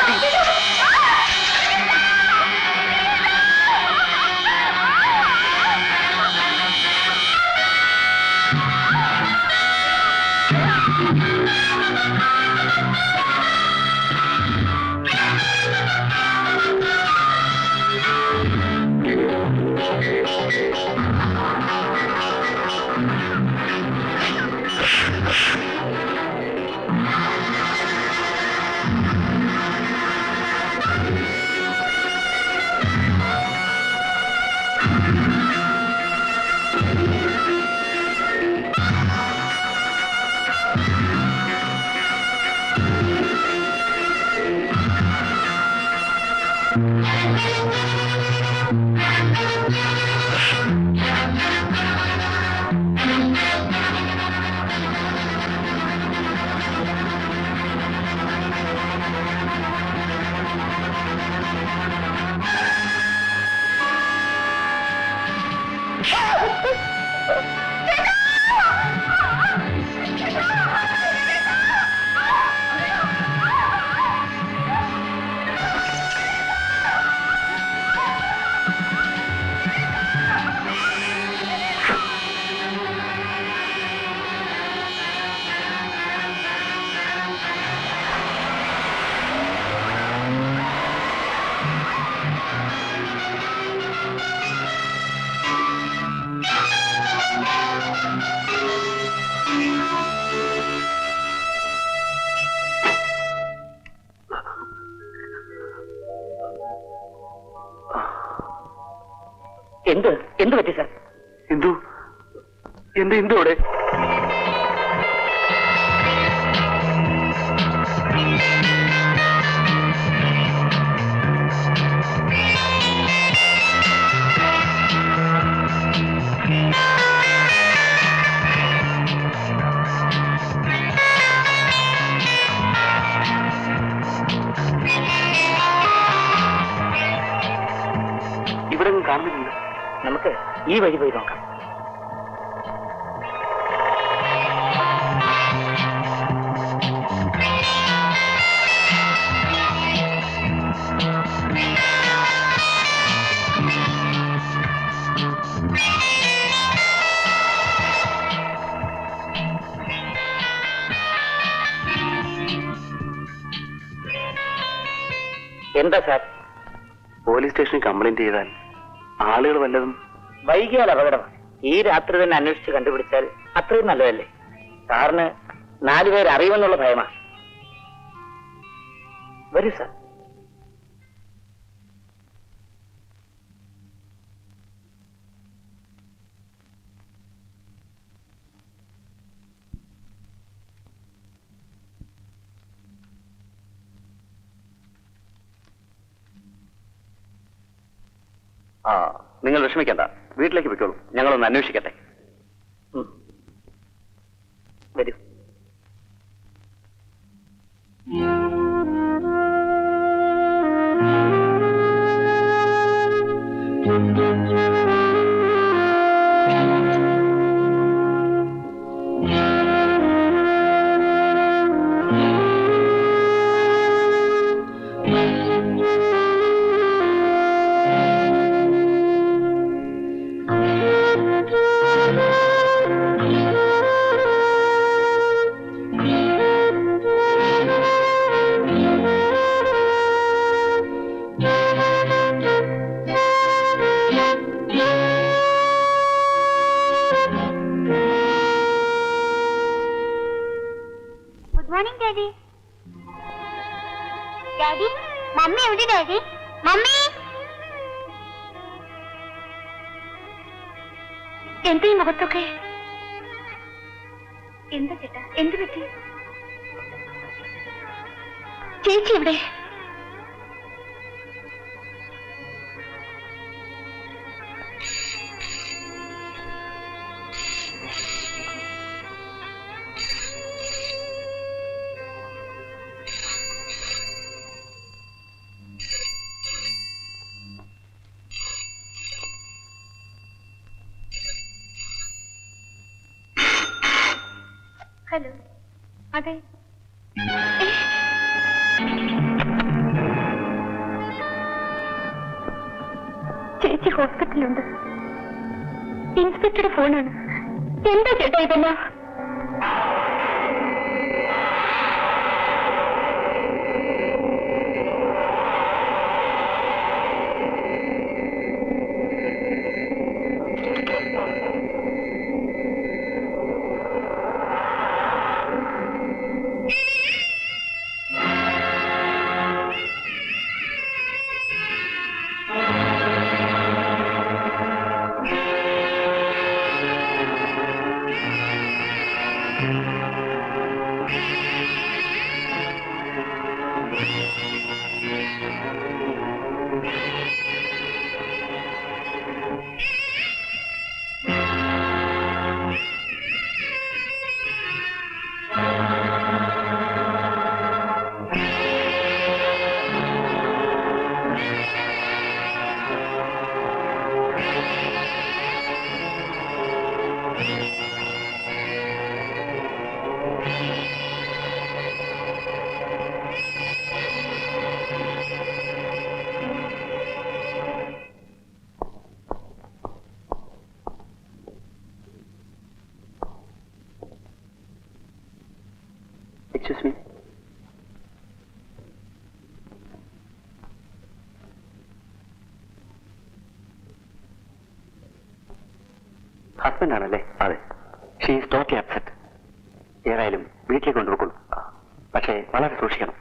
എന്ത് പറ്റി സാർ? ഇന്ദു, എന്റെ ഇന്ദു അവിടെ? നമുക്ക് ഈ വഴി പോയി നോക്കാം. എന്താ സാർ? പോലീസ് സ്റ്റേഷനിൽ കംപ്ലൈന്റ് ചെയ്താൽ ആളുകൾ വല്ലതും വൈകിയാൽ അപകടമാണ്. ഈ രാത്രി തന്നെ അന്വേഷിച്ച് കണ്ടുപിടിച്ചാൽ അത്രയും നല്ലതല്ലേ? സാറിന് 4 പേര് അറിയുമെന്നുള്ള ഭയമാണ്. വരൂ സാർ. നിങ്ങൾ വിഷമിക്കണ്ട, വീട്ടിലേക്ക് പോയിക്കോളൂ, ഞങ്ങളൊന്ന് അന്വേഷിക്കട്ടെ. വരൂ. മമ്മി എവിടെ ഡാഡി? മമ്മി എന്താ ഈ മുഖത്തൊക്കെ? എന്താ ചേട്ടാ, എന്ത് പറ്റി? ചേച്ചി എവിടെ? ഹലോ, അതെ. ചേച്ചി ഹോസ്പിറ്റലുണ്ട്. ഇൻസ്പെക്ടറുടെ ഫോണാണ്. എന്താ ചേട്ടാ ഇതെല്ലാം? Excuse me. ഹസ്ബൻഡ് ആണല്ലേ? അതെ. She is totally upset. ഏതായാലും വീട്ടിലേക്ക് കൊണ്ടുപോകുള്ളൂ. പക്ഷേ വളരെ സൂക്ഷിക്കണം.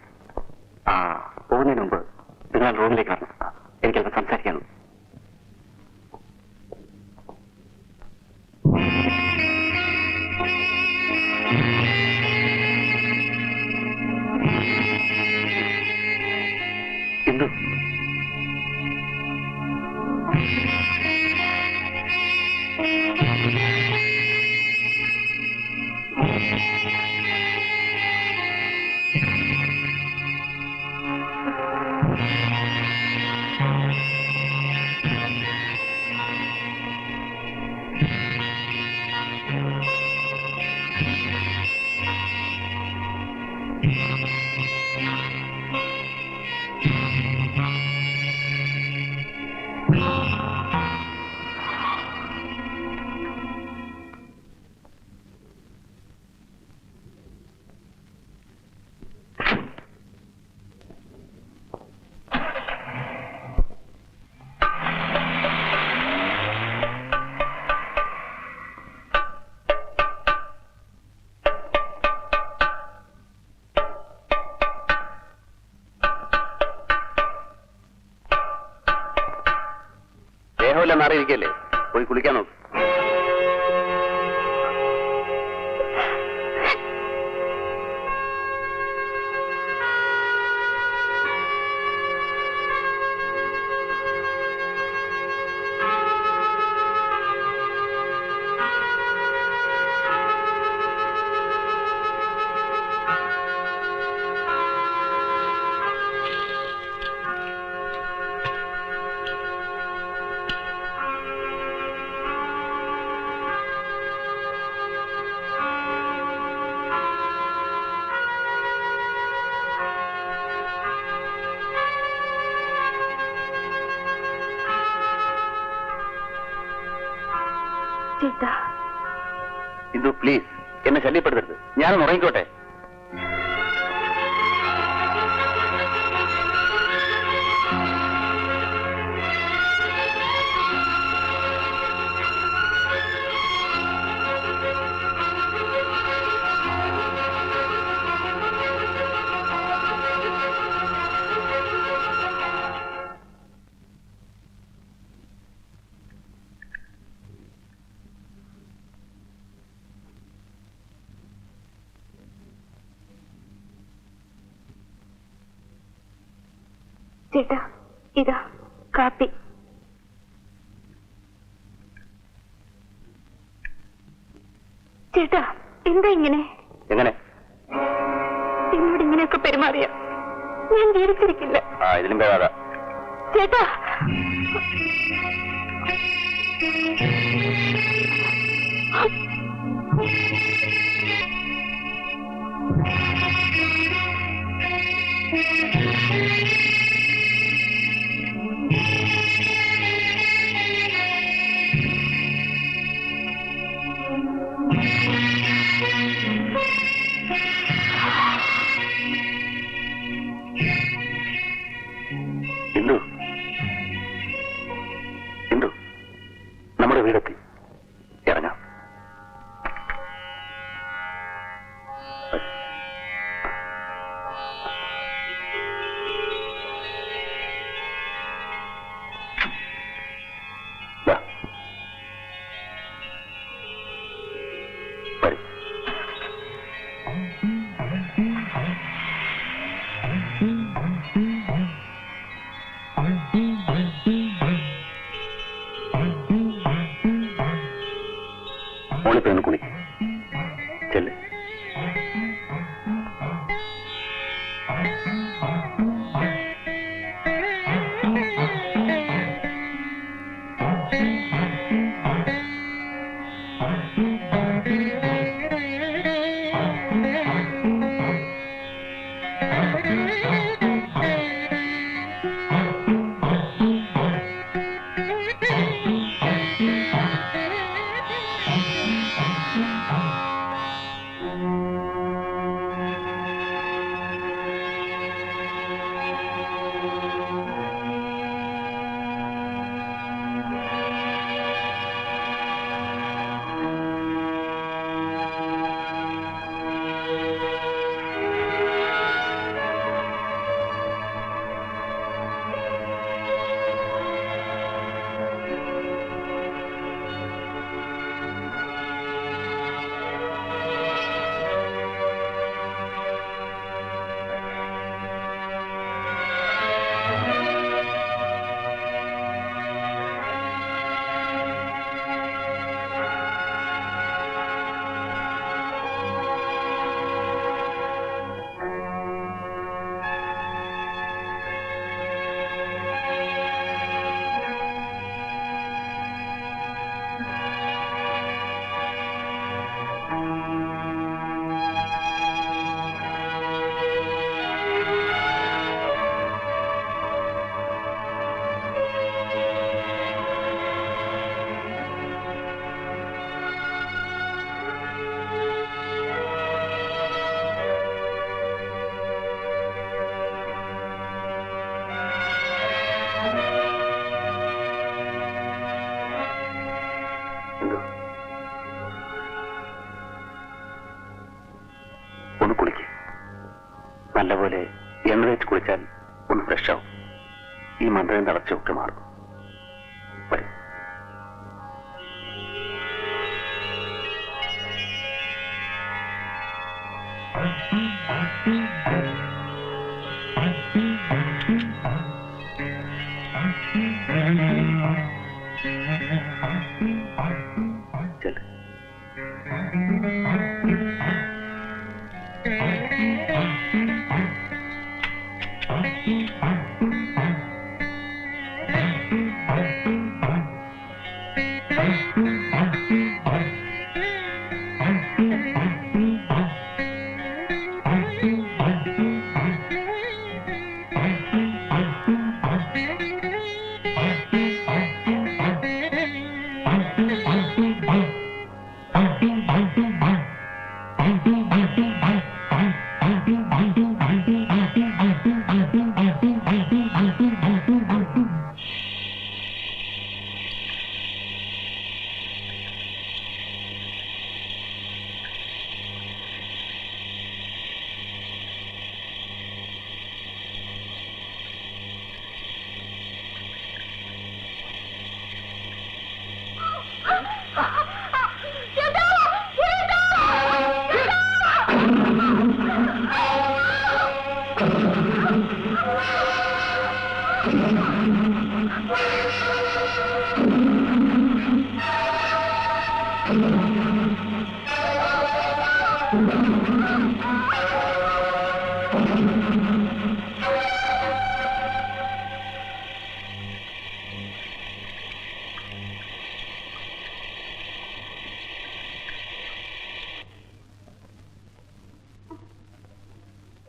പോകുന്നതിന് മുമ്പ് നിങ്ങൾ റൂമിലേക്ക് വരണം. എനിക്കത് സംസാരിക്കണം. എന്തു? മാറിയിരിക്കല്ലേ, പോയി കുളിക്കാൻ നോക്ക്. ഇന്ദു പ്ലീസ് എന്നെ ശല്യപ്പെടുത്തരുത്, ഞാനൊന്ന് ഉറങ്ങിക്കോട്ടെ. ചേട്ടാ, ഇതാ കാപ്പി. ചേട്ടാ, എന്താ ഇങ്ങനെ? എങ്ങനെ എന്നോട് ഇങ്ങനെയൊക്കെ പെരുമാറിയ ഞാൻ ജീവിച്ചിരിക്കില്ല. ഇതിലും പേരാതാ ചേട്ടാ. നമ്മുടെ വീടെത്തി, ഇറങ്ങാം. ഓളിപ്പൊന്ന് കുളി ചെല്ല്. നല്ലപോലെ എണ്ണ തേച്ച് കുളിച്ചാൽ ഒന്ന് ഫ്രഷ് ആവും. ഈ മന്ത്രം തളച്ചൊക്കെ മാറും. വരും. ചെല്ല്.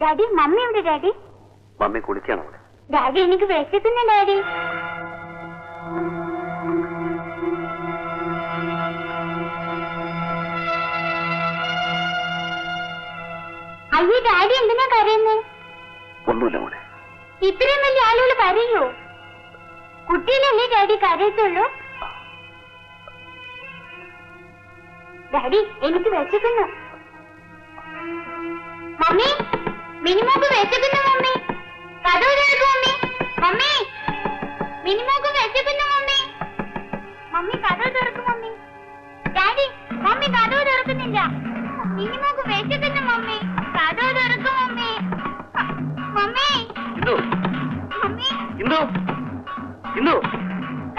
ഡാഡി, മമ്മി എവിടെ ഡാഡി? മമ്മി കുളിക്കണം അവിടെ. ഡാഡി, എനിക്ക് വിശക്കുന്നു ഡാഡി. അയ്യോ ഡാഡി, എന്തിനാ കരയുന്നത്? ഒന്നുമില്ല മോനെ. ഇത്രയും വലിയ ആളുകൾ കരയോ? കുട്ടീനല്ലേ ഡാഡി കരയത്തുള്ളൂ? ഡാഡി, എനിക്ക് വിശക്കുന്നു. മമ്മി, മിനിമോക്ക് വിശക്കുന്നു മമ്മി. കഥവ് തുറക്കും മമ്മി. മമ്മി, മിനിമോക്ക് വിശക്കുന്നു മമ്മി. മമ്മി, കഥവ് തുറക്കും മമ്മി. ഡാഡി, മമ്മി കഥവ് തുറക്കുന്നില്ല. മിനിമോക്ക് വിശക്കുന്നു മമ്മി. കഥവ് തുറക്കും മമ്മി. മമ്മി, മമ്മി,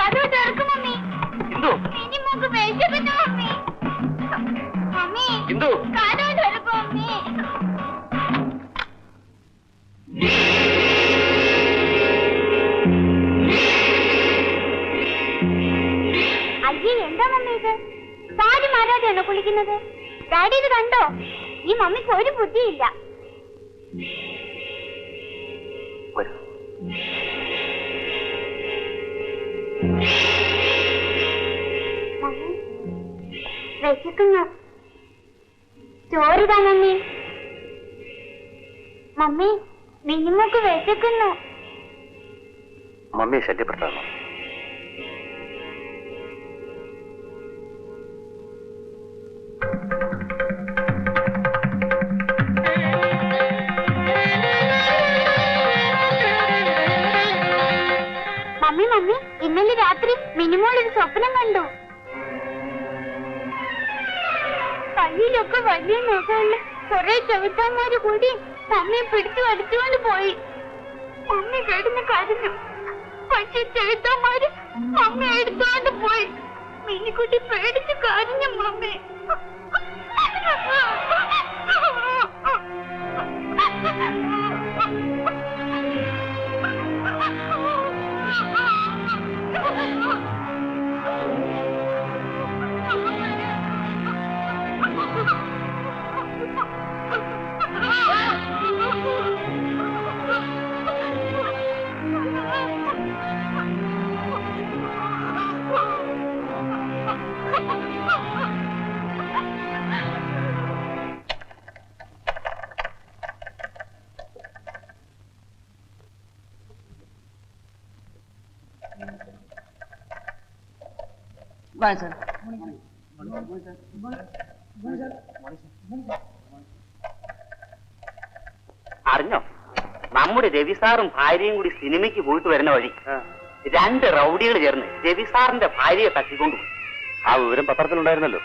കഥവ് തുറക്കും മമ്മി. മിനിമോക്ക് വിശക്കുന്നു മമ്മി. മമ്മി, കഥവ് തുറക്കും മമ്മി. അയ്യേ, എന്താ മമ്മി ഇത്? സാരി മാറാതെയാണോ കുളിക്കുന്നത്? ഡാഡി ഇത് കണ്ടോ? ഈ മമ്മിക്ക് ഒരു ബുദ്ധിയില്ല. മമ്മി, വിശക്കുന്നു. ചോറിതാ മമ്മി. മമ്മി, മിനിമോക്ക് വിശക്കുന്നു. മമ്മിയെ ശല്യപ്പെടുത്താമോ? മമ്മി, മമ്മി, ഇന്നലെ രാത്രി മിനിമോൾ ഒരു സ്വപ്നം കണ്ടു. കയ്യിലൊക്കെ വലിയ നഖമുള്ള കുറെ ചെറുത്താന്മാര് കൂടി മമ്മിയെ പിടിച്ചു വലിച്ചുകൊണ്ട് പോയി. മമ്മി കിടന്ന് കരഞ്ഞു. പക്ഷെ ചെറുത്താന്മാര് മമ്മി എടുത്തോണ്ട് പോയി. മിനിക്കുട്ടി പേടിച്ച് കരഞ്ഞു മമ്മി. അറിഞ്ഞോ? നമ്മുടെ രവി സാറും ഭാര്യയും കൂടി സിനിമയ്ക്ക് പോയിട്ട് വരുന്ന വഴി 2 റൗഡികൾ ചേർന്ന് രവി സാറിന്റെ ഭാര്യയെ തട്ടിക്കൊണ്ടുപോയി. ആ വിവരം പത്രത്തിലുണ്ടായിരുന്നല്ലോ.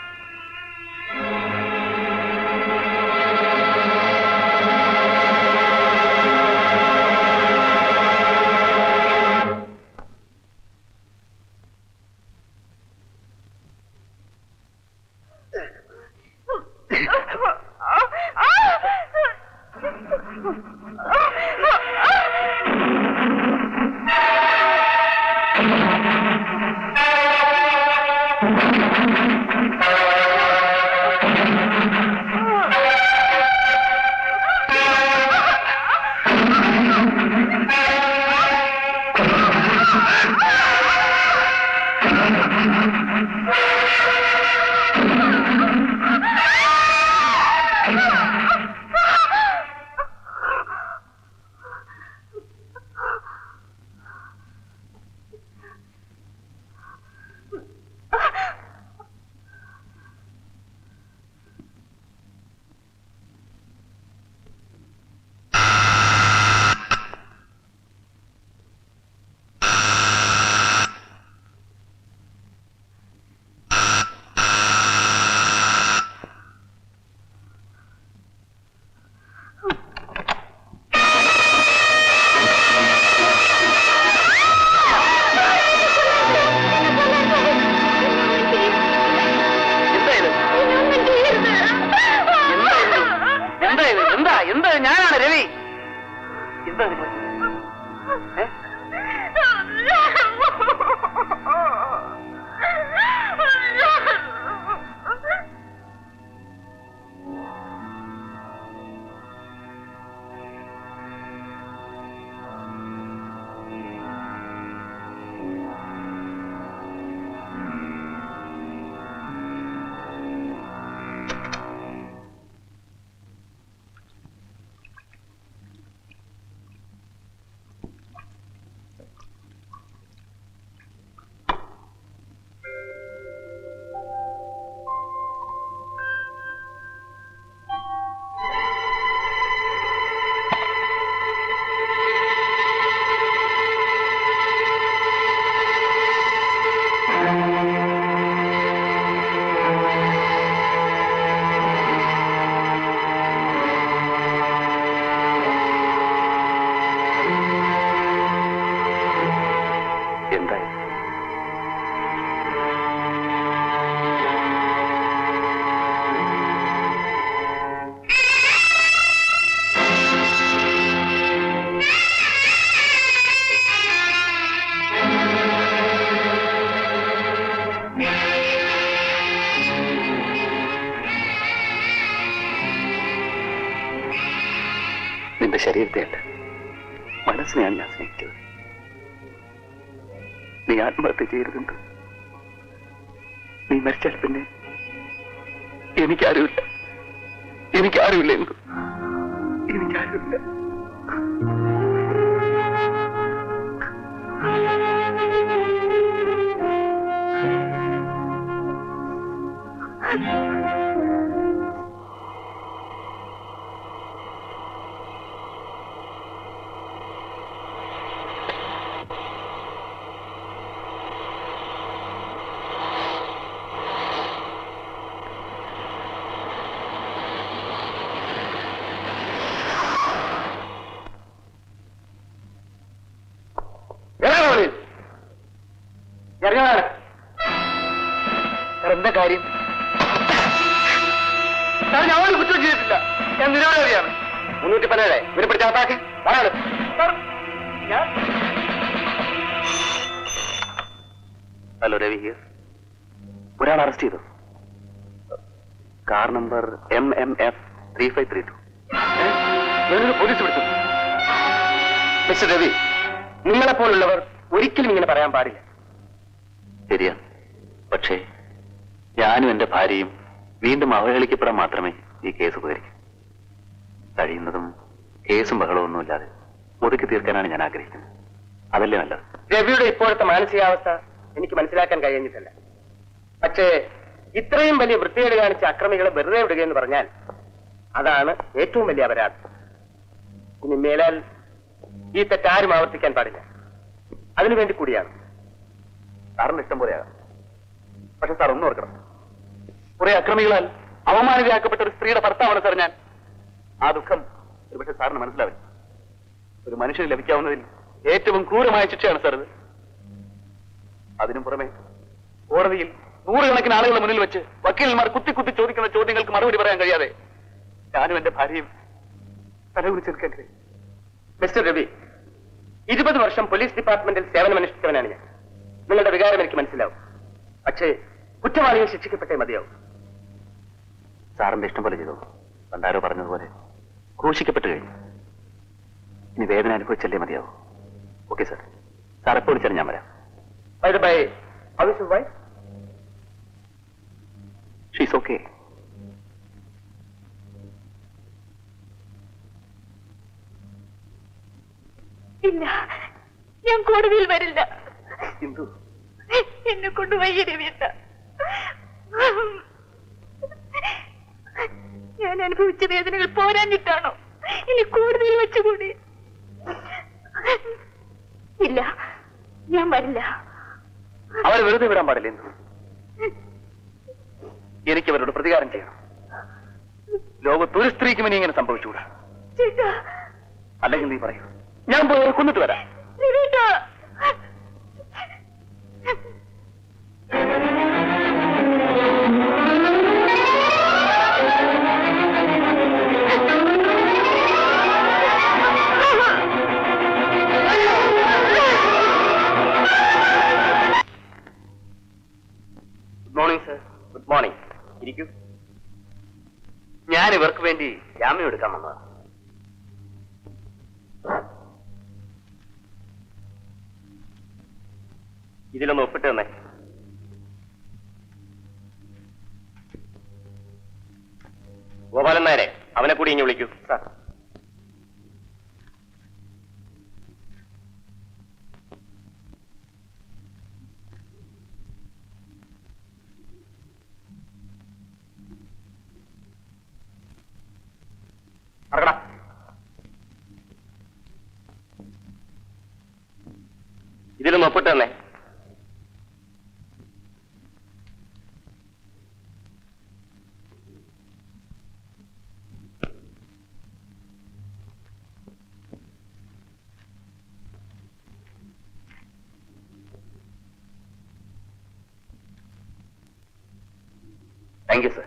ഞാനാണ് രവി. എന്താ നിന്റെ ശരീരത്തെയല്ല, മനസ്സിനെയാണ് ഞാൻ സ്നേഹിച്ചത്. നീ ആത്മഹത്യ ചെയ്തിട്ടുണ്ട്. നീ മരിച്ചാൽ പിന്നെ എനിക്കാരുമില്ല, എനിക്കാരുമില്ല, എനിക്കാരുമില്ല. എന്താ കാര്യം? ഞാൻ ഒരു കുറ്റം ചെയ്തിട്ടില്ല, ഞാൻ നിരപരാധിയാണ്. 317 ഇവരെ പിടിച്ചാത്താക്കി പറയാറ്. Hello, Ravi here. ഒരാൾ അറസ്റ്റ് ചെയ്തു. Car number MMF 3532. പോലീസ് പിടിച്ചു. മിസ്റ്റർ രവി, നിങ്ങളെപ്പോലുള്ളവർ ഒരിക്കലും ഇങ്ങനെ പറയാൻ പാടില്ല. ശരിയാണ്, പക്ഷേ ഞാനും എന്റെ ഭാര്യയും വീണ്ടും അവഹേളിക്കപ്പെടാൻ മാത്രമേ ഈ കേസ് ഉപകരിക്കൂ. കഴിയുന്നതും കേസും ബഹളമൊന്നുമില്ലാതെ ഒതുക്കി തീർക്കാനാണ് ഞാൻ ആഗ്രഹിക്കുന്നത്. അതല്ലേ നല്ലത്. രവിയുടെ ഇപ്പോഴത്തെ മാനസികാവസ്ഥ എനിക്ക് മനസ്സിലാക്കാൻ കഴിഞ്ഞിട്ടില്ല. പക്ഷേ ഇത്രയും വലിയ വൃത്തികേട് കാണിച്ച അക്രമികളെ വെറുതെ വിടുകയെന്ന് പറഞ്ഞാൽ അതാണ് ഏറ്റവും വലിയ അപരാധം. ഇനി മേലാൽ ഈ തെറ്റ് ആരും ആവർത്തിക്കാൻ പാടില്ല. അതിനുവേണ്ടി കൂടിയാണ്. സാറിന് ഇഷ്ടം പോലെയാകാം. പക്ഷെ സാർ ഒന്നും ഓർക്കണം, കുറെ അക്രമികളാൽ അവമാനിതയാക്കപ്പെട്ട ഒരു സ്ത്രീയുടെ ഭർത്താവാണ് സാർ ഞാൻ. ആ ദുഃഖം ഒരുപക്ഷെ സാറിന് മനസ്സിലാവില്ല. ഒരു മനുഷ്യന് ലഭിക്കാവുന്നതിൽ ഏറ്റവും ക്രൂരമായ ശിക്ഷയാണ് സാർ ഇത്. അതിനും പുറമെ കോടതിയിൽ നൂറുകണക്കിന് ആളുകളുടെ മുന്നിൽ വെച്ച് വക്കീലന്മാർ കുത്തി കുത്തി ചോദിക്കുന്ന ചോദ്യങ്ങൾക്ക് മറുപടി പറയാൻ കഴിയാതെ ഞാനും എന്റെ ഭാര്യയും തലകുറിച്ചെടുക്കാൻ കഴിയും. മിസ്റ്റർ രവി, 20 വർഷം പോലീസ് ഡിപ്പാർട്ട്മെന്റിൽ സേവനമനുഷ്ഠിച്ചവനാണ് ഞാൻ. നിങ്ങളുടെ വികാരം എനിക്ക് മനസ്സിലാവും. പക്ഷേ കുറ്റവാളികൾ ശിക്ഷിക്കപ്പെട്ടേ മതിയാവും. സാറിന്റെ ഇഷ്ടം പോലെ ചെയ്തു. പണ്ടാരോ പറഞ്ഞതുപോലെ ക്രൂശിക്കപ്പെട്ടു കഴിഞ്ഞു. ഇനി വേദന അനുഭവിച്ചല്ലേ മതിയാവും. Okay sir. സാർ എപ്പോൾ വിളിച്ചാലും ഞാൻ വരാം. By the by, how is your wife? She's okay. ഇല്ല, ഞാൻ കോടതിയിൽ വരില്ല. ഇന്ദു, എന്നെ കൊണ്ട് വയ്യരുവില്ല. ഞാൻ അനുഭവിച്ച വേദനകൾ പോരാഞ്ഞിട്ടാണോ ഇനി കോടതിയിൽ വെച്ചുകൂടി? ഇല്ല, ഞാൻ വരില്ല. അവരെ വെറുതെ വിടാൻ പാടില്ല ഇന്ദു. എനിക്ക് അവരോട് പ്രതികാരം ചെയ്യണം. ലോകത്തൊരു സ്ത്രീക്കും ഇനി ഇങ്ങനെ സംഭവിച്ചുകൂടാ. ചേട്ടാ, അല്ലെങ്കിൽ നീ പറയൂ, ഞാൻ പോയി അവരെ കൊന്നിട്ട് വരാം. ചേട്ടാ, good morning sir. Good morning. ഇരിക്കൂ. ഞാൻ ഇവർക്ക് വേണ്ടി ജാമ്യം എടുക്കാൻ വന്നതാണ്. ഇതിലൊന്ന് ഒപ്പിട്ട് തന്നെ. ഗോപാലൻ നായരെ, അവനെ കൂടി ഇനി വിളിക്കൂ. സാർ. ഇതിലൊന്ന് ഒപ്പിട്ട് തന്നെ. Thank you sir.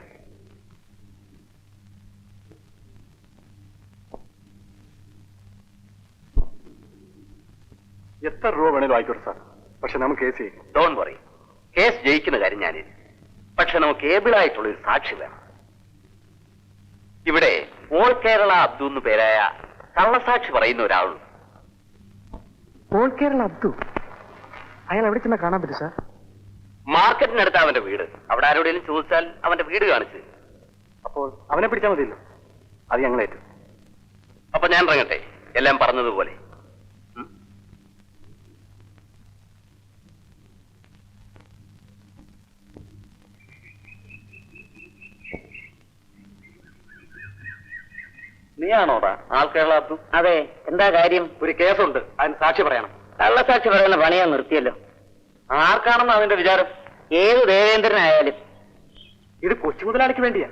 എത്ര രൂപ വേണേലും ആയിക്കോട്ടെ സാർ. പക്ഷെ നമുക്ക് കേസ് ചെയ്യും. ഡോൺ വറി, കേസ് ജയിക്കുന്ന കാര്യം ഞാനില്ല. പക്ഷെ നമുക്ക് ഏബിളായിട്ടുള്ള ഒരു സാക്ഷി വേണം. ഇവിടെ ഓൾ കേരള അബ്ദു എന്ന് പേരായ കള്ളസാക്ഷി പറയുന്ന ഒരാളുണ്ട്. ഓൾ കേരള അബ്ദു? അയാൾ എവിടെ ചെന്നാ കാണാൻ പറ്റും സാർ? മാർക്കറ്റിനടുത്ത് അവന്റെ വീട്. അവിടെ ആരോടെങ്കിലും ചോദിച്ചാൽ അവന്റെ വീട് കാണിച്ച്. അപ്പോൾ അവനെ പിടിച്ചാൽ മതിയല്ലോ. അത് ഞങ്ങളേറ്റു. അപ്പൊ ഞാൻ ഇറങ്ങട്ടെ, എല്ലാം പറഞ്ഞതുപോലെ. നീയാണോടാ ആൾ കേരള അബ്ദു? അതെ. എന്താ കാര്യം? ഒരു കേസുണ്ട്, അതിന് സാക്ഷി പറയണം. കള്ളസാക്ഷി പറയുന്ന പണിയാ നിർത്തിയല്ലോ. ആർക്കാണെന്ന് അതിന്റെ വിചാരം? ഏത് ദേവേന്ദ്രനായാലും. ഇത് കൊച്ചു മുതലാളിക്ക് വേണ്ടിയാ.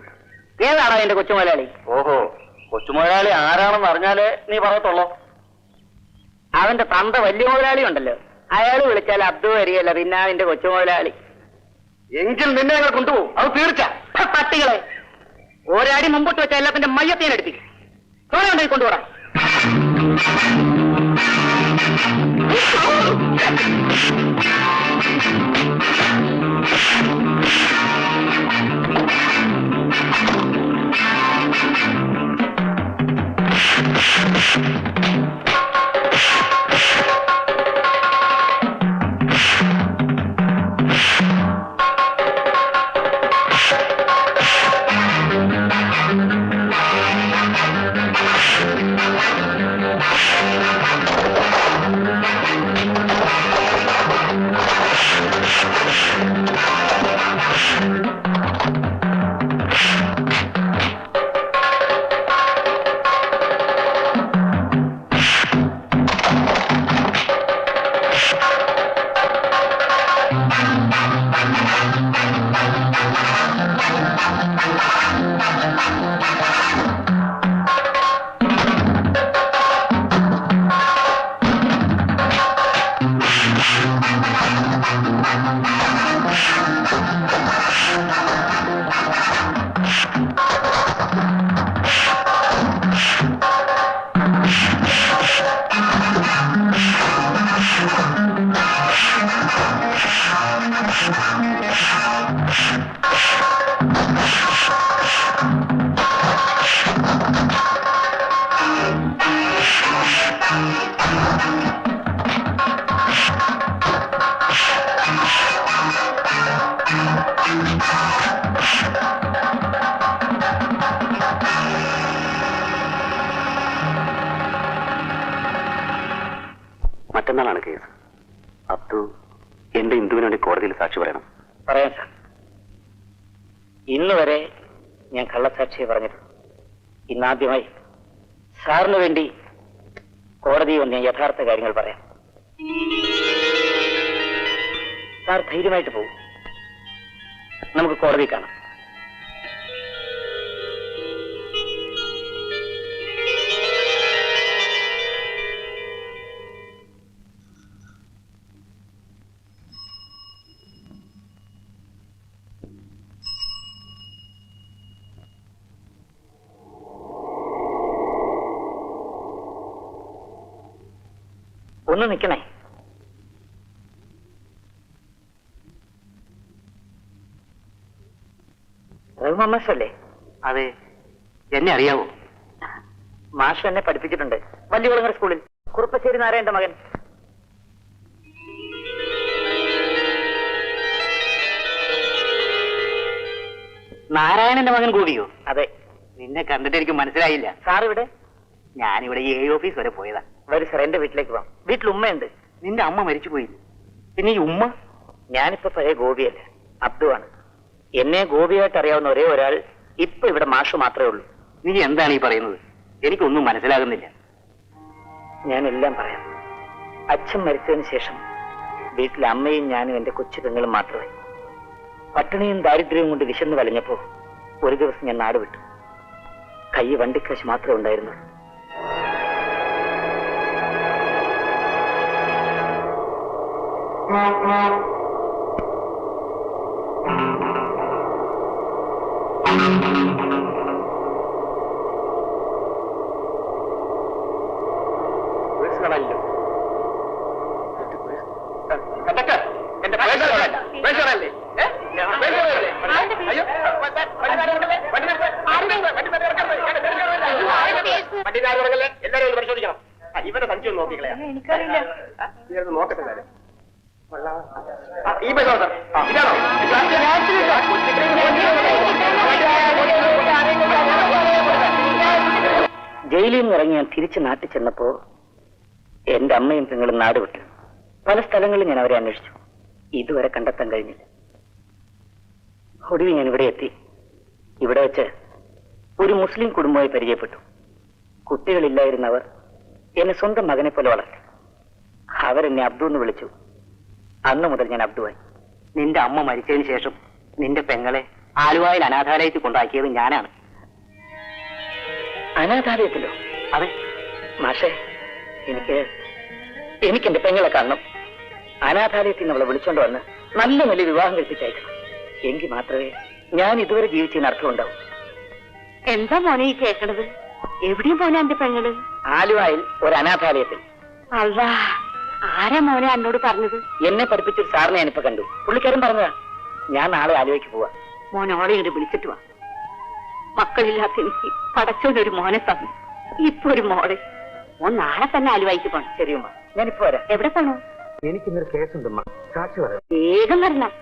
ഏതാണോ എന്റെ കൊച്ചുമുതലാളി? ഓഹോ, കൊച്ചു മുതലാളി ആരാണെന്ന് അറിഞ്ഞാലേ നീ പറയത്തുള്ളോ? അവന്റെ തന്ത വലിയ മുതലാളി ഉണ്ടല്ലോ, അയാൾ വിളിച്ചാൽ അബ്ദു വരികയല്ല, പിന്നെ അവന്റെ കൊച്ചുമുതലാളി. എങ്കിൽ നിന്നെ ഞങ്ങൾ കൊണ്ടുപോകും, അത് തീർച്ച. പട്ടികളെ, ഒരടി മുമ്പോട്ട് വെച്ച എല്ലാത്തിന്റെ മയ്യത്തേനെടുപ്പിക്കും. ചോരയുണ്ടെങ്കിൽ കൊണ്ടുപോടാ. മറ്റന്നാളാണ് കേസ്. അബ്ദു എന്റെ ഇന്ദുവിന് വേണ്ടി കോടതിയിൽ സാക്ഷി പറയണം. പറയാം സാർ. ഇന്ന് വരെ ഞാൻ കള്ളസാക്ഷിയെ പറഞ്ഞിട്ടുണ്ട്. ഇന്നാദ്യമായി സാറിന് വേണ്ടി കോടതിയിൽ വന്ന് ഞാൻ യഥാർത്ഥ കാര്യങ്ങൾ പറയാം. സാർ ധൈര്യമായിട്ട് പോകും. നമുക്ക് കോടതി കാണാം. ഒന്ന് നിൽക്കണേ. റഹ്മാൻ മാഷല്ലേ? അതെ, എന്നെ അറിയാവോ? മാഷ് എന്നെ പഠിപ്പിച്ചിട്ടുണ്ട് വലിയകുളങ്ങര സ്കൂളിൽ. കുറുപ്പശ്ശേരി നാരായണന്റെ മകൻ. നാരായണന്റെ മകൻ ഗോപിയോ? അതെ. നിന്നെ കണ്ടിട്ട് എനിക്ക് മനസ്സിലായില്ല. സാർ ഇവിടെ? ഞാനിവിടെ ഈ ഓഫീസ് വരെ പോയതാ. വരും സാർ, എന്റെ വീട്ടിലേക്ക് പോവാം. വീട്ടിൽ ഉമ്മയുണ്ട്. നിന്റെ അമ്മ മരിച്ചു പോയില്ല? പിന്നെ ഈ ഉമ്മ? ഞാനിപ്പോ പഴയ ഗോപിയല്ല, അബ്ദു ആണ്. എന്നെ ഗോപിയായിട്ട് അറിയാവുന്ന ഒരേ ഒരാൾ ഇപ്പൊ ഇവിടെ മാഷു മാത്രമേ ഉള്ളൂ. നീ എന്താണ് ഈ പറയുന്നത്? എനിക്കൊന്നും മനസ്സിലാകുന്നില്ല. ഞാനെല്ലാം പറയാം. അച്ഛൻ മരിച്ചതിന് ശേഷം വീട്ടിലെ അമ്മയും ഞാനും എന്റെ കൊച്ചു പെങ്ങളും മാത്രമായി. പട്ടിണിയും ദാരിദ്ര്യവും കൊണ്ട് വിശന്ന് വലഞ്ഞപ്പോ ഒരു ദിവസം ഞാൻ നാട് വിട്ടു. കൈ വണ്ടിക്കാശ് മാത്രമേ ഉണ്ടായിരുന്നുള്ളൂ. എല്ലാരും ഒന്ന് പരിശോധിക്കണം. ഇവരുടെ സഞ്ചി ഒന്ന് നോക്കിക്കളയാ. നോക്കട്ടെ. ഈ പൈസ ഇതാണോ? ജയിലിൽ നിന്ന് ഇറങ്ങി ഞാൻ തിരിച്ച് നാട്ടിൽ ചെന്നപ്പോ എന്റെ അമ്മയും പെങ്ങളും നാട് വിട്ടു. പല സ്ഥലങ്ങളിൽ ഞാൻ അവരെ അന്വേഷിച്ചു. ഇതുവരെ കണ്ടെത്താൻ കഴിഞ്ഞില്ല. ഒടുവിൽ ഞാൻ ഇവിടെ എത്തി. ഇവിടെ വെച്ച് ഒരു മുസ്ലിം കുടുംബമായി പരിചയപ്പെട്ടു. കുട്ടികളില്ലായിരുന്നവർ എന്നെ സ്വന്തം മകനെ പോലെ വളർത്തി. അവരെന്നെ അബ്ദു എന്ന് വിളിച്ചു. അന്നു മുതൽ ഞാൻ അബ്ദുവായി. നിന്റെ അമ്മ മരിച്ചതിന് ശേഷം നിന്റെ പെങ്ങളെ ആലുവായിൽ അനാഥാലയത്തിൽ കൊണ്ടാക്കിയത് ഞാനാണ്. അനാഥാലയത്തിലോ? അതെ മാഷേ, എനിക്ക് എന്റെ പെങ്ങളെ കാണണം. അനാഥാലയത്തിൽ നിന്ന് അവളെ വിളിച്ചോണ്ട് വന്ന് നല്ല നല്ല വിവാഹം കഴിപ്പിച്ചയക്കണം. എങ്കിൽ മാത്രമേ ഞാൻ ഇതുവരെ ജീവിച്ചതിന് അർത്ഥമുണ്ടാവും. എന്താ മോനെ ഈ കേക്കണത്? എവിടെയും പോനെ എന്റെ പെങ്ങള്? ആലുവായിൽ ഒരു അനാഥാലയത്തിൽ. അല്ലാ, ആരാ മോനെ എന്നോട് പറഞ്ഞത്? എന്നെ പഠിപ്പിച്ചൊരു സാറിനെ ഞാനിപ്പോ കണ്ടു. പുള്ളിക്കാരൻ പറഞ്ഞതാ. ഞാൻ നാളെ ആലുവയ്ക്ക് പോവാ. മോനോളെ ഇങ്ങോട്ട് വിളിച്ചിട്ട് വാ. മക്കളില്ലാത്ത എനിക്ക് പടച്ചോണ്ടൊരു മോനെ തന്നു. ഇപ്പൊ ഒരു മോളെ. മോൻ നാളെ തന്നെ ആലുവായിക്ക് പോണം. ശരിയമ്മ, ഞാനിപ്പോ വരാം. എവിടെ പോണോ? എനിക്കിന്നൊരു കേസുണ്ടമ്മ, സാക്ഷി പറയാം. വേഗം വരണം.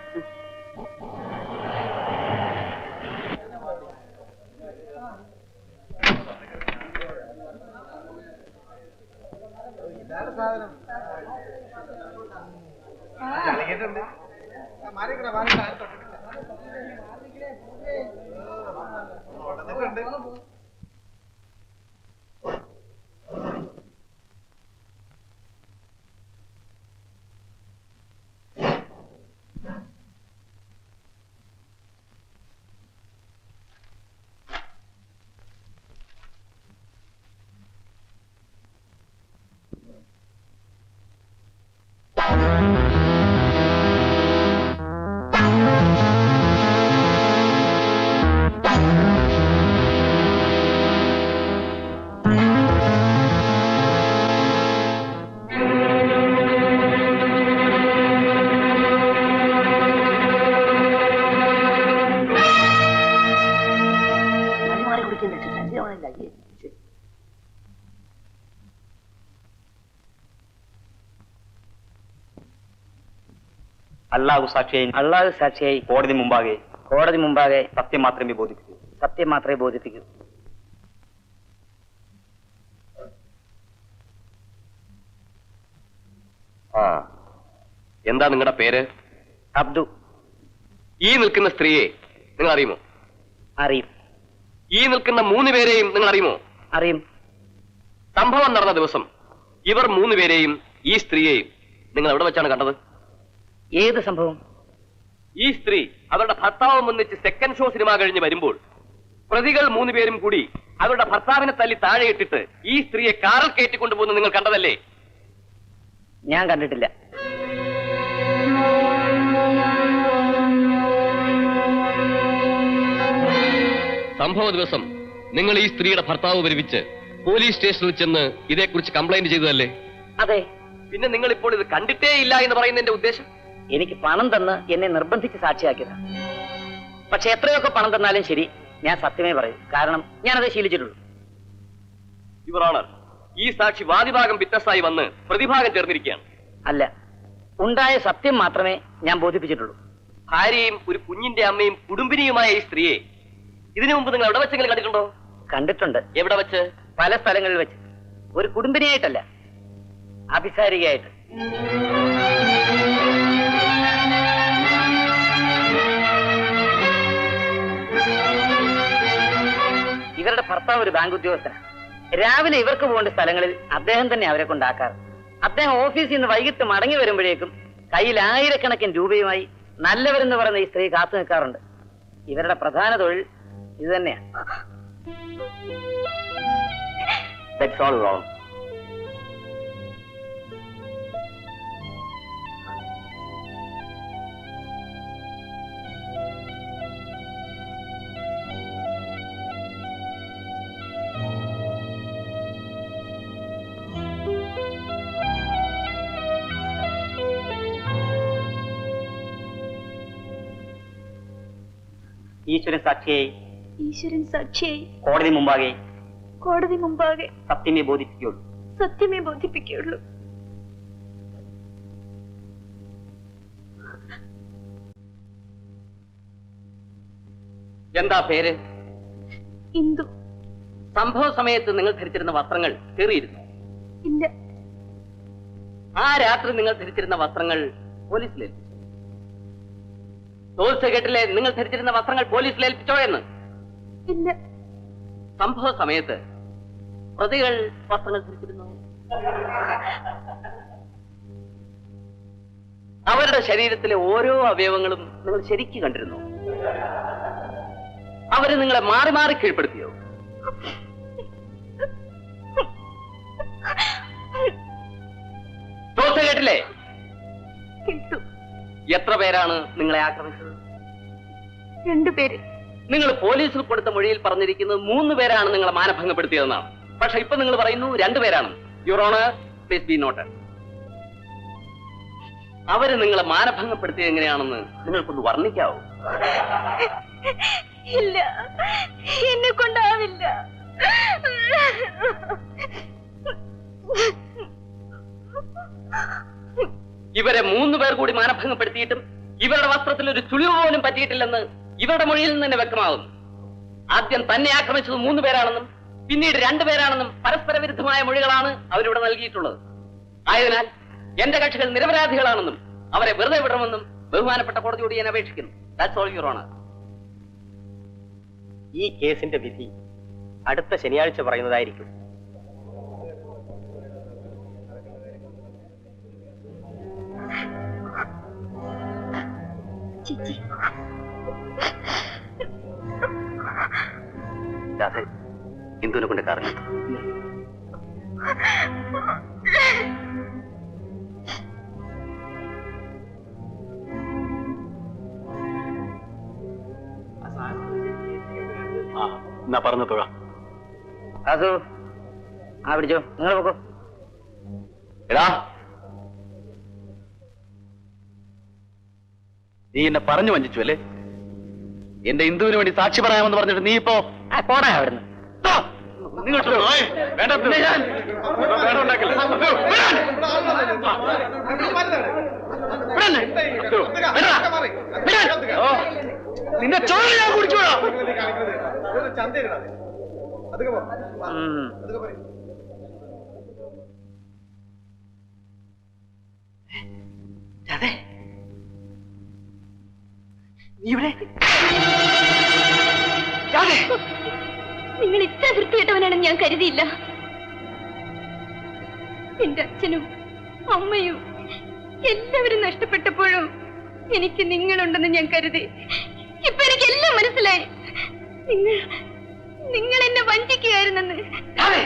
അല്ലാഹു സാക്ഷിയായി, അള്ളാഹു സാക്ഷിയായി കോടതി മുമ്പാകെ സത്യം മാത്രമേ ബോധിപ്പിക്കൂ. എന്താ നിങ്ങളുടെ പേര്? അബ്ദു. ഈ നിൽക്കുന്ന സ്ത്രീയെ നിങ്ങൾ അറിയുമോ? അറിയും. ഈ നിൽക്കുന്ന 3 പേരെയും നിങ്ങൾ അറിയുമോ? അറിയും. സംഭവം നടന്ന ദിവസം ഇവർ 3 പേരെയും ഈ സ്ത്രീയെയും നിങ്ങൾ എവിടെ വെച്ചാണ് കണ്ടത്? ഏത് സംഭവം? ഈ സ്ത്രീ അവരുടെ ഭർത്താവും ഒന്നിച്ച് സെക്കൻഡ് ഷോ സിനിമ കഴിഞ്ഞ് വരുമ്പോൾ പ്രതികൾ 3 പേരും കൂടി അവരുടെ ഭർത്താവിനെ തല്ലി താഴെയിട്ടിട്ട് ഈ സ്ത്രീയെ കാറിൽ കയറ്റിക്കൊണ്ടുപോകുന്നത് നിങ്ങൾ കണ്ടതല്ലേ? ഞാൻ കണ്ടിട്ടില്ല. സംഭവ ദിവസം നിങ്ങൾ ഈ സ്ത്രീയുടെ ഭർത്താവ് വരുവിച്ച് പോലീസ് സ്റ്റേഷനിൽ ചെന്ന് ഇതേക്കുറിച്ച് കംപ്ലൈന്റ് ചെയ്തതല്ലേ? അതെ. പിന്നെ നിങ്ങൾ ഇപ്പോൾ ഇത് കണ്ടിട്ടേ ഇല്ല എന്ന് പറയുന്നതിന്റെ ഉദ്ദേശം? എനിക്ക് പണം തന്ന് എന്നെ നിർബന്ധിച്ച് സാക്ഷിയാക്കിയതാണ്. പക്ഷെ എത്രയൊക്കെ പണം തന്നാലും ശരി, ഞാൻ സത്യമേ പറയൂ. കാരണം ഞാനത് ശീലിച്ചിട്ടുള്ളൂ. യുവർ ഓണർ, ഈ സാക്ഷി വാദിഭാഗം വിറ്റസായി വന്ന് പ്രതിഭാഗം ചേർന്നിരിക്കുകയാണ്. അല്ല, ഉണ്ടായ സത്യം മാത്രമേ ഞാൻ ബോധിപ്പിച്ചിട്ടുള്ളൂ. ഭാര്യയും ഒരു കുഞ്ഞിന്റെ അമ്മയും കുടുംബിനിയുമായ ഈ സ്ത്രീയെ ഇതിനു മുമ്പ് നിങ്ങൾ എവിടെ വെച്ചെങ്കിലും കണ്ടിട്ടുണ്ടോ? കണ്ടിട്ടുണ്ട്. എവിടെ വെച്ച്? പല സ്ഥലങ്ങളിൽ വെച്ച്. ഒരു കുടുംബിനിയായിട്ടല്ല, അഭിസാരികയായിട്ട്. ഇവരുടെ ഭർത്താവ് ഒരു ബാങ്ക് ഉദ്യോഗസ്ഥനാണ്. രാവിലെ ഇവർക്ക് പോകേണ്ട സ്ഥലങ്ങളിൽ അദ്ദേഹം തന്നെ അവരെ കൊണ്ടാക്കാറ്. അദ്ദേഹം ഓഫീസിൽ നിന്ന് വൈകിട്ട് മടങ്ങി വരുമ്പോഴേക്കും കയ്യിൽ 1000കണക്കിന് രൂപയുമായി നല്ലവരെന്ന് പറയുന്ന ഈ സ്ത്രീ കാത്തു നിൽക്കാറുണ്ട്. ഇവരുടെ പ്രധാന തൊഴിൽ ഇത് തന്നെയാണ്. That's all wrong. ഈശ്വരൻ സാക്ഷിയായി, ഈശ്വരൻ സാക്ഷിയായി കോടതി മുമ്പാകെ കോടതി മുമ്പാകെ സത്യമേ ബോധിപ്പിക്കുകയുള്ളൂ. സത്യമേ ബോധിപ്പിക്കുകയുള്ളൂ. എന്താ പേര്? ഇന്ദു. സംഭവ സമയത്ത് നിങ്ങൾ ധരിച്ചിരുന്ന വസ്ത്രങ്ങൾ കീറിയിരുന്നു. ഇല്ല. ആ രാത്രി നിങ്ങൾ ധരിച്ചിരുന്ന വസ്ത്രങ്ങൾ പോലീസിലേൽപ്പിച്ചു. ടോൾ സെക്രട്ടറിയിലെ നിങ്ങൾ ധരിച്ചിരുന്ന വസ്ത്രങ്ങൾ പോലീസിലേൽപ്പിച്ചോ എന്ന്? ഇല്ല. സംഭവ സമയത്ത് പ്രതികൾ വസ്ത്രങ്ങൾ ധരിച്ചിരുന്നു. അവരുടെ ശരീരത്തിലെ ഓരോ അവയവങ്ങളും നിങ്ങൾ ശരിക്ക് കണ്ടിരുന്നു. അവര് നിങ്ങളെ മാറി മാറി കീഴ്പ്പെടുത്തിയോ? ടോൾ കേട്ടില്ലേ? കേട്ടു. എത്ര പേരാണ് നിങ്ങളെ ആക്രമിച്ചത്? 2 പേര്. നിങ്ങൾ പോലീസിൽ കൊടുത്ത മൊഴിയിൽ പറഞ്ഞിരിക്കുന്നത് 3 പേരാണ് നിങ്ങളെ മാനഭംഗപ്പെടുത്തിയതെന്നാണ്. പക്ഷെ ഇപ്പൊ നിങ്ങൾ പറയുന്നു 2 പേരാണ്. Your honour, please be noted. അവര് നിങ്ങളെ മാനഭംഗപ്പെടുത്തിയത് എങ്ങനെയാണെന്ന് നിങ്ങൾക്കൊന്ന് വർണ്ണിക്കാവോ? ഇല്ല, എന്നെ കൊണ്ടാവില്ല. ഇവരെ 3 പേർ കൂടി മാനഭംഗപ്പെടുത്തിയിട്ടും ഇവരുടെ വസ്ത്രത്തിൽ ഒരു ചുളിവ് പോലും പറ്റിയിട്ടില്ലെന്ന് ഇവരുടെ മൊഴിയിൽ നിന്ന് തന്നെ വ്യക്തമാകുന്നു. ആദ്യം തന്നെ ആക്രമിച്ചത് 3 പേരാണെന്നും പിന്നീട് 2 പേരാണെന്നും പരസ്പര വിരുദ്ധമായ മൊഴികളാണ് അവരിവിടെ നൽകിയിട്ടുള്ളത്. ആയതിനാൽ എന്റെ കക്ഷികൾ നിരപരാധികളാണെന്നും അവരെ വെറുതെ വിടണമെന്നും ബഹുമാനപ്പെട്ട കോടതിയോട് ഞാൻ അപേക്ഷിക്കുന്നു. That's all your honour. ഈ കേസിന്റെ വിധി അടുത്ത ശനിയാഴ്ച പറയുന്നതായിരിക്കും. ചേച്ചി, ഇന്ദുവിനെ കൊണ്ട് കാറിൽ എന്നാ പറഞ്ഞു തൊഴാം. അതോ ആ പിടിച്ചോ, നിങ്ങൾ നോക്കോ. എടാ, നീ എന്നെ പറഞ്ഞു വഞ്ചിച്ചു അല്ലേ? എന്റെ ഇന്ദുവിന് വേണ്ടി സാക്ഷി പറയാമെന്ന് പറഞ്ഞിട്ട് നീ ഇപ്പോ പോടാ അവിടുന്ന്. നിന്നെ ചോര ഞാൻ കുടിച്ചോടാ. അതെ ഇവിടെ നിങ്ങൾ ഇത്ര വൃത്തികെട്ടവനാണെന്ന് ഞാൻ കരുതിയില്ല. എന്റെ അച്ഛനും അമ്മയും എല്ലാവരും നഷ്ടപ്പെട്ടപ്പോഴും എനിക്ക് നിങ്ങളുണ്ടെന്ന് ഞാൻ കരുതി. ഇപ്പൊ എനിക്കെല്ലാം മനസ്സിലായി. നിങ്ങൾ എന്നെ വഞ്ചിക്കുകയായിരുന്നെന്ന്. അതെ,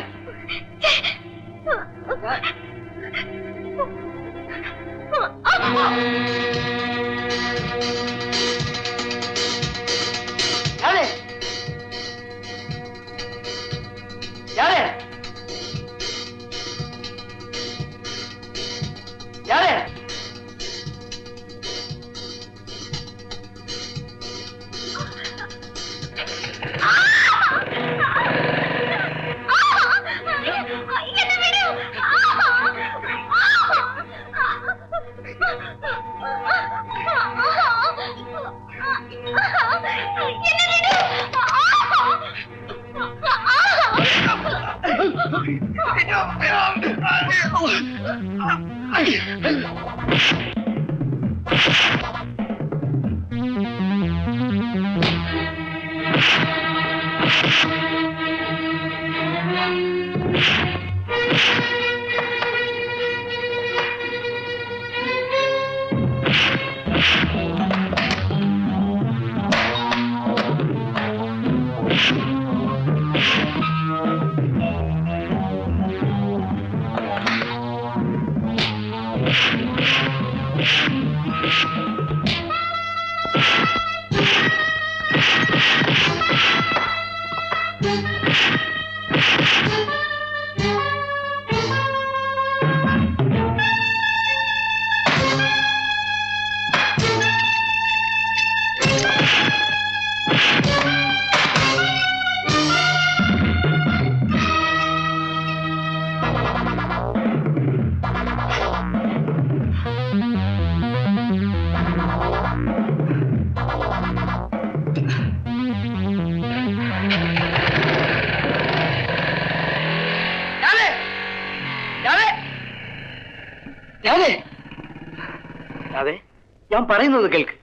ഞാൻ പറയുന്നത് കേൾക്ക്.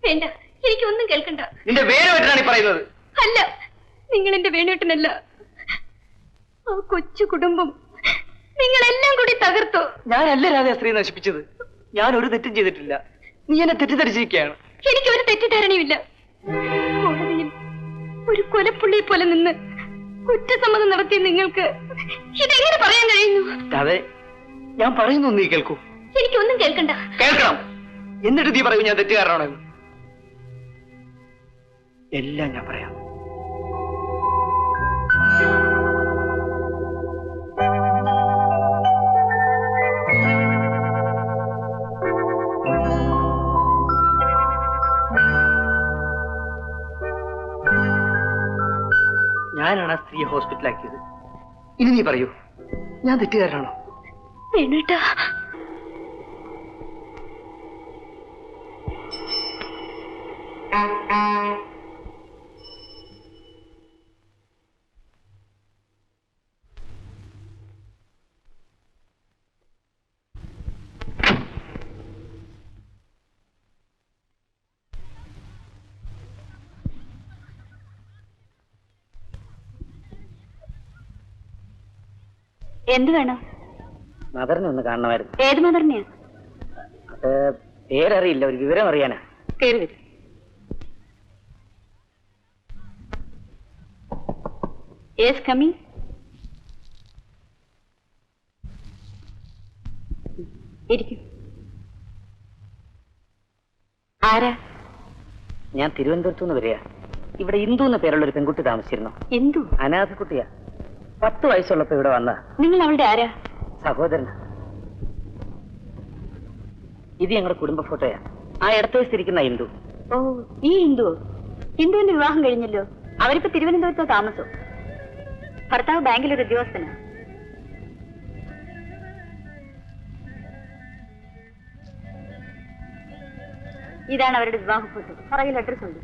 വേണ്ട, എനിക്കൊന്നും കേൾക്കണ്ട. നിന്റെ വേണുവേട്ടനാണ് ഈ പറയുന്നത്. അല്ല, നിങ്ങൾ എന്റെ വേണുവേട്ടനല്ല. ആ കൊച്ചു കുടുംബം നിങ്ങളെല്ലാം കൂടി തകർത്തു. ഞാനല്ല രാധ സ്ത്രീ നശിപ്പിച്ചത്. ഞാൻ ഒരു തെറ്റും ചെയ്തിട്ടില്ല. നീ എന്നെ തെറ്റിദ്ധരിച്ചിരിക്കുകയാണ്. എനിക്കൊരു തെറ്റിദ്ധാരണയുമില്ല. കോടതിയിൽ ഒരു കൊലപ്പുള്ളിയെ പോലെ നിന്ന് കുറ്റസമ്മതം നടത്തിയ നിങ്ങൾക്ക് ഇതെങ്ങനെ പറയാൻ കഴിയുന്നു? അതെ, ഞാൻ പറയുന്നു, നീ കേൾക്കൂ. എനിക്കൊന്നും കേൾക്കണ്ട. കേൾക്കണം. എന്നിട്ട് നീ പറയൂ ഞാൻ തെറ്റുകാരനാണെന്ന്. എല്ലാം ഞാൻ പറയാം. ഞാനാണ് ആ സ്ത്രീയെ ഹോസ്പിറ്റലാക്കിയത്. ഇനി നീ പറയൂ, ഞാൻ തെറ്റുകാരനാണോ? വേണുട്ടാ, എന്ത് വേണം? മദറിനെ ഒന്ന് കാണണമായിരുന്നു. ഏത് മദറിനെയാ? അത് പേരറിയില്ല, ഒരു വിവരം അറിയാനാ. കയറി വരും. Yes, coming. ഇരിക്കും. ആരാ? ഞാൻ തിരുവനന്തപുരത്തു നിന്ന് വരിക. ഇവിടെ ഇന്ദു എന്ന പേരുള്ള ഒരു പെൺകുട്ടി താമസിച്ചിരുന്നു. എന്തു? അനാഥക്കുട്ടിയാ. 10 വയസ്സുള്ളപ്പോ ഇവിടെ വന്ന. നിങ്ങൾ അവളുടെ ആരാ? സഹോദരൻ. ഇത് ഞങ്ങളുടെ കുടുംബ ഫോട്ടോയാ. ആ ഇടത്ത് വയസ്സിരിക്കുന്ന ഇന്ദു. ഓ, ഈ ഇന്ദുവോ? ഇന്ദുവിന്റെ വിവാഹം കഴിഞ്ഞല്ലോ. അവരിപ്പോ തിരുവനന്തപുരത്തോ താമസം. ഭർത്താവ് ബാങ്കിലൊരു ഉദ്യോഗസ്ഥനാ. ഇതാണ് അവരുടെ വിവാഹ ഫോട്ടോ. പറയിൽ അഡ്രസ് ഉണ്ട്.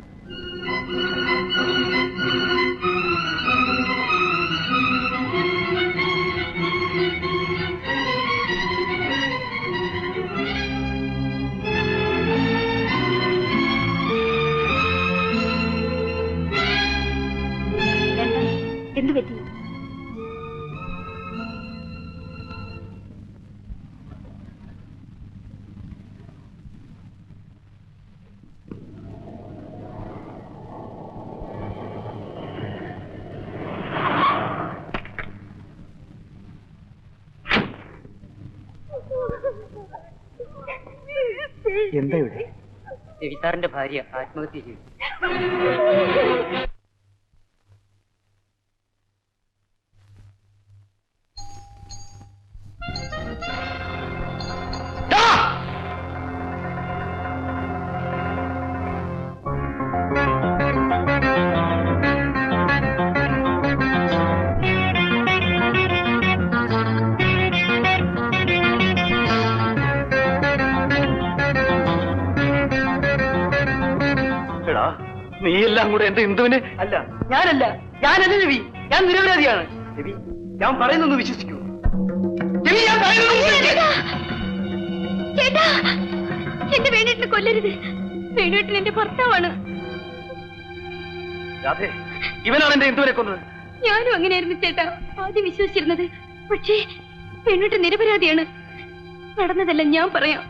എന്താ ഇവിടെ? രവിസാറിന്റെ ഭാര്യ ആത്മഹത്യ ചെയ്തു. നീ എല്ലാം കൂടെ എന്റെ ഇന്ദുവിനെ. അല്ല, ഞാനല്ല രവി, ഞാൻ നിരപരാധിയാണ്. രവി, ഞാൻ പറയുന്നൊന്ന് വിശ്വസിക്കൂ. രവി, ഞാൻ ചേട്ടാ, എന്റെ വേണേട്ടിനെ കൊല്ലരുത്. വേണേട്ടൻ എന്റെ ഭർത്താവാണ്. രാധേ, ഇവനാണ് എന്റെ ഇന്ദുവിനെ കൊന്നത്. ഞാനും അങ്ങനെയായിരുന്നു ചേട്ടാ ആദ്യം വിശ്വസിച്ചിരുന്നത്. പക്ഷേ വേണേട്ടൻ നിരപരാധിയാണ്. നടന്നതെല്ലാം ഞാൻ പറയാം.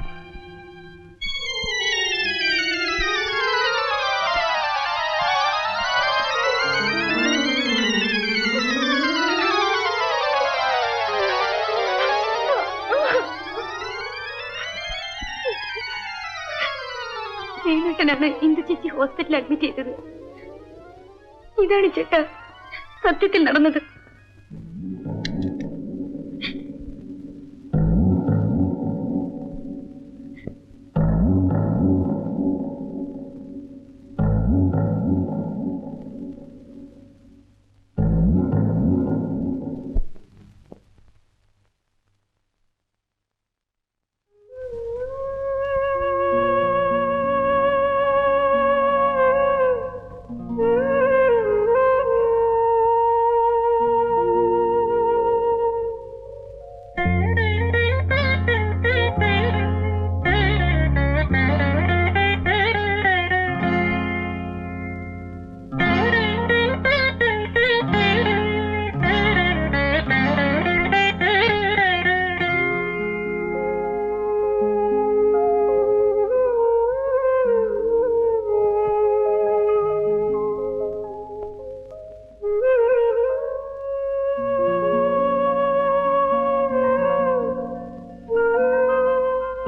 വേണേട്ടനാണ് ഇന്ദു ചേച്ചി ഹോസ്പിറ്റലിൽ അഡ്മിറ്റ് ചെയ്തത്. ഇതാണ് ചേട്ടാ സത്യത്തിൽ നടന്നത്.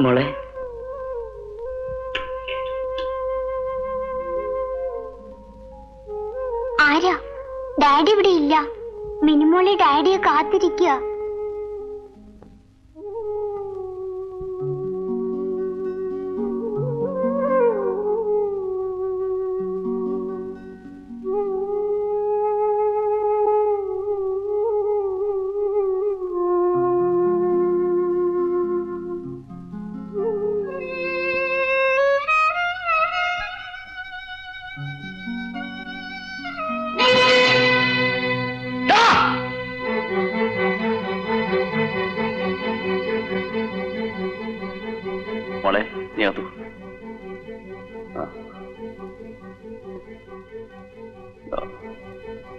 മോളെ, ആരാ? ഡാഡി ഇവിടെ ഇല്ല. മിനിമോളി ഡാഡിയെ കാത്തിരിക്കുക. മോളെ, നീ അതോ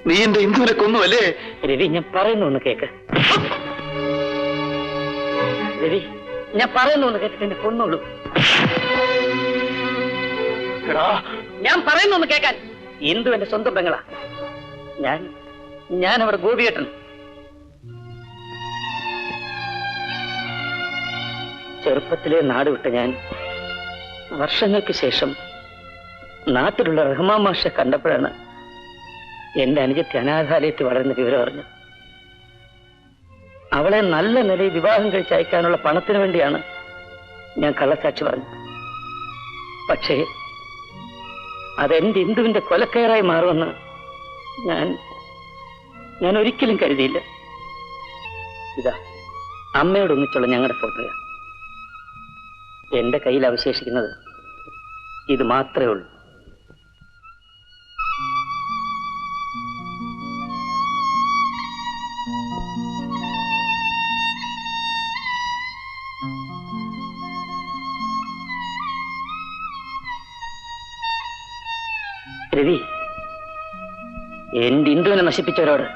നീ എന്റെ ഇന്ദുവിനെ കൊന്നുവല്ലേ? രവി, ഞാൻ പറയുന്നു ഒന്ന് കേക്ക്. രവി, ഞാൻ പറയുന്നു ഒന്ന് കേട്ടിട്ട് എന്നെ കൊന്നോളൂ. ഞാൻ പറയുന്നു ഒന്ന് കേൾക്കാൻ. ഇന്ദു എന്റെ സ്വന്തം പെങ്ങളാ. ഞാൻ അവിടെ ഗോപിയേട്ടൻ. ചെറുപ്പത്തിലെ നാട് വിട്ട ഞാൻ വർഷങ്ങൾക്ക് ശേഷം നാട്ടിലുള്ള റഹ്മാൻ മാഷെ കണ്ടപ്പോഴാണ് എന്റെ അനുജത്തി അനാഥാലയത്തിൽ വളരുന്ന വിവരം അറിഞ്ഞു. അവളെ നല്ല നിലയിൽ വിവാഹം കഴിച്ചയക്കാനുള്ള പണത്തിന് വേണ്ടിയാണ് ഞാൻ കള്ളസാക്ഷി പറഞ്ഞത്. പക്ഷേ അതെന്റെ ഇന്ദുവിന്റെ കൊലക്കയറായി മാറുമെന്ന് ഞാൻ ഒരിക്കലും കരുതിയില്ല. ഇതാ അമ്മയോടൊന്നിച്ചുള്ള ഞങ്ങളുടെ ഫോട്ടോയാ. എന്റെ കയ്യിൽ അവശേഷിക്കുന്നത് ഇത് മാത്രമേ ഉള്ളൂ. രവി, എന്റെ ഇന്ദുവിനെ നശിപ്പിച്ചവരോട്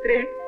ഇത്രയും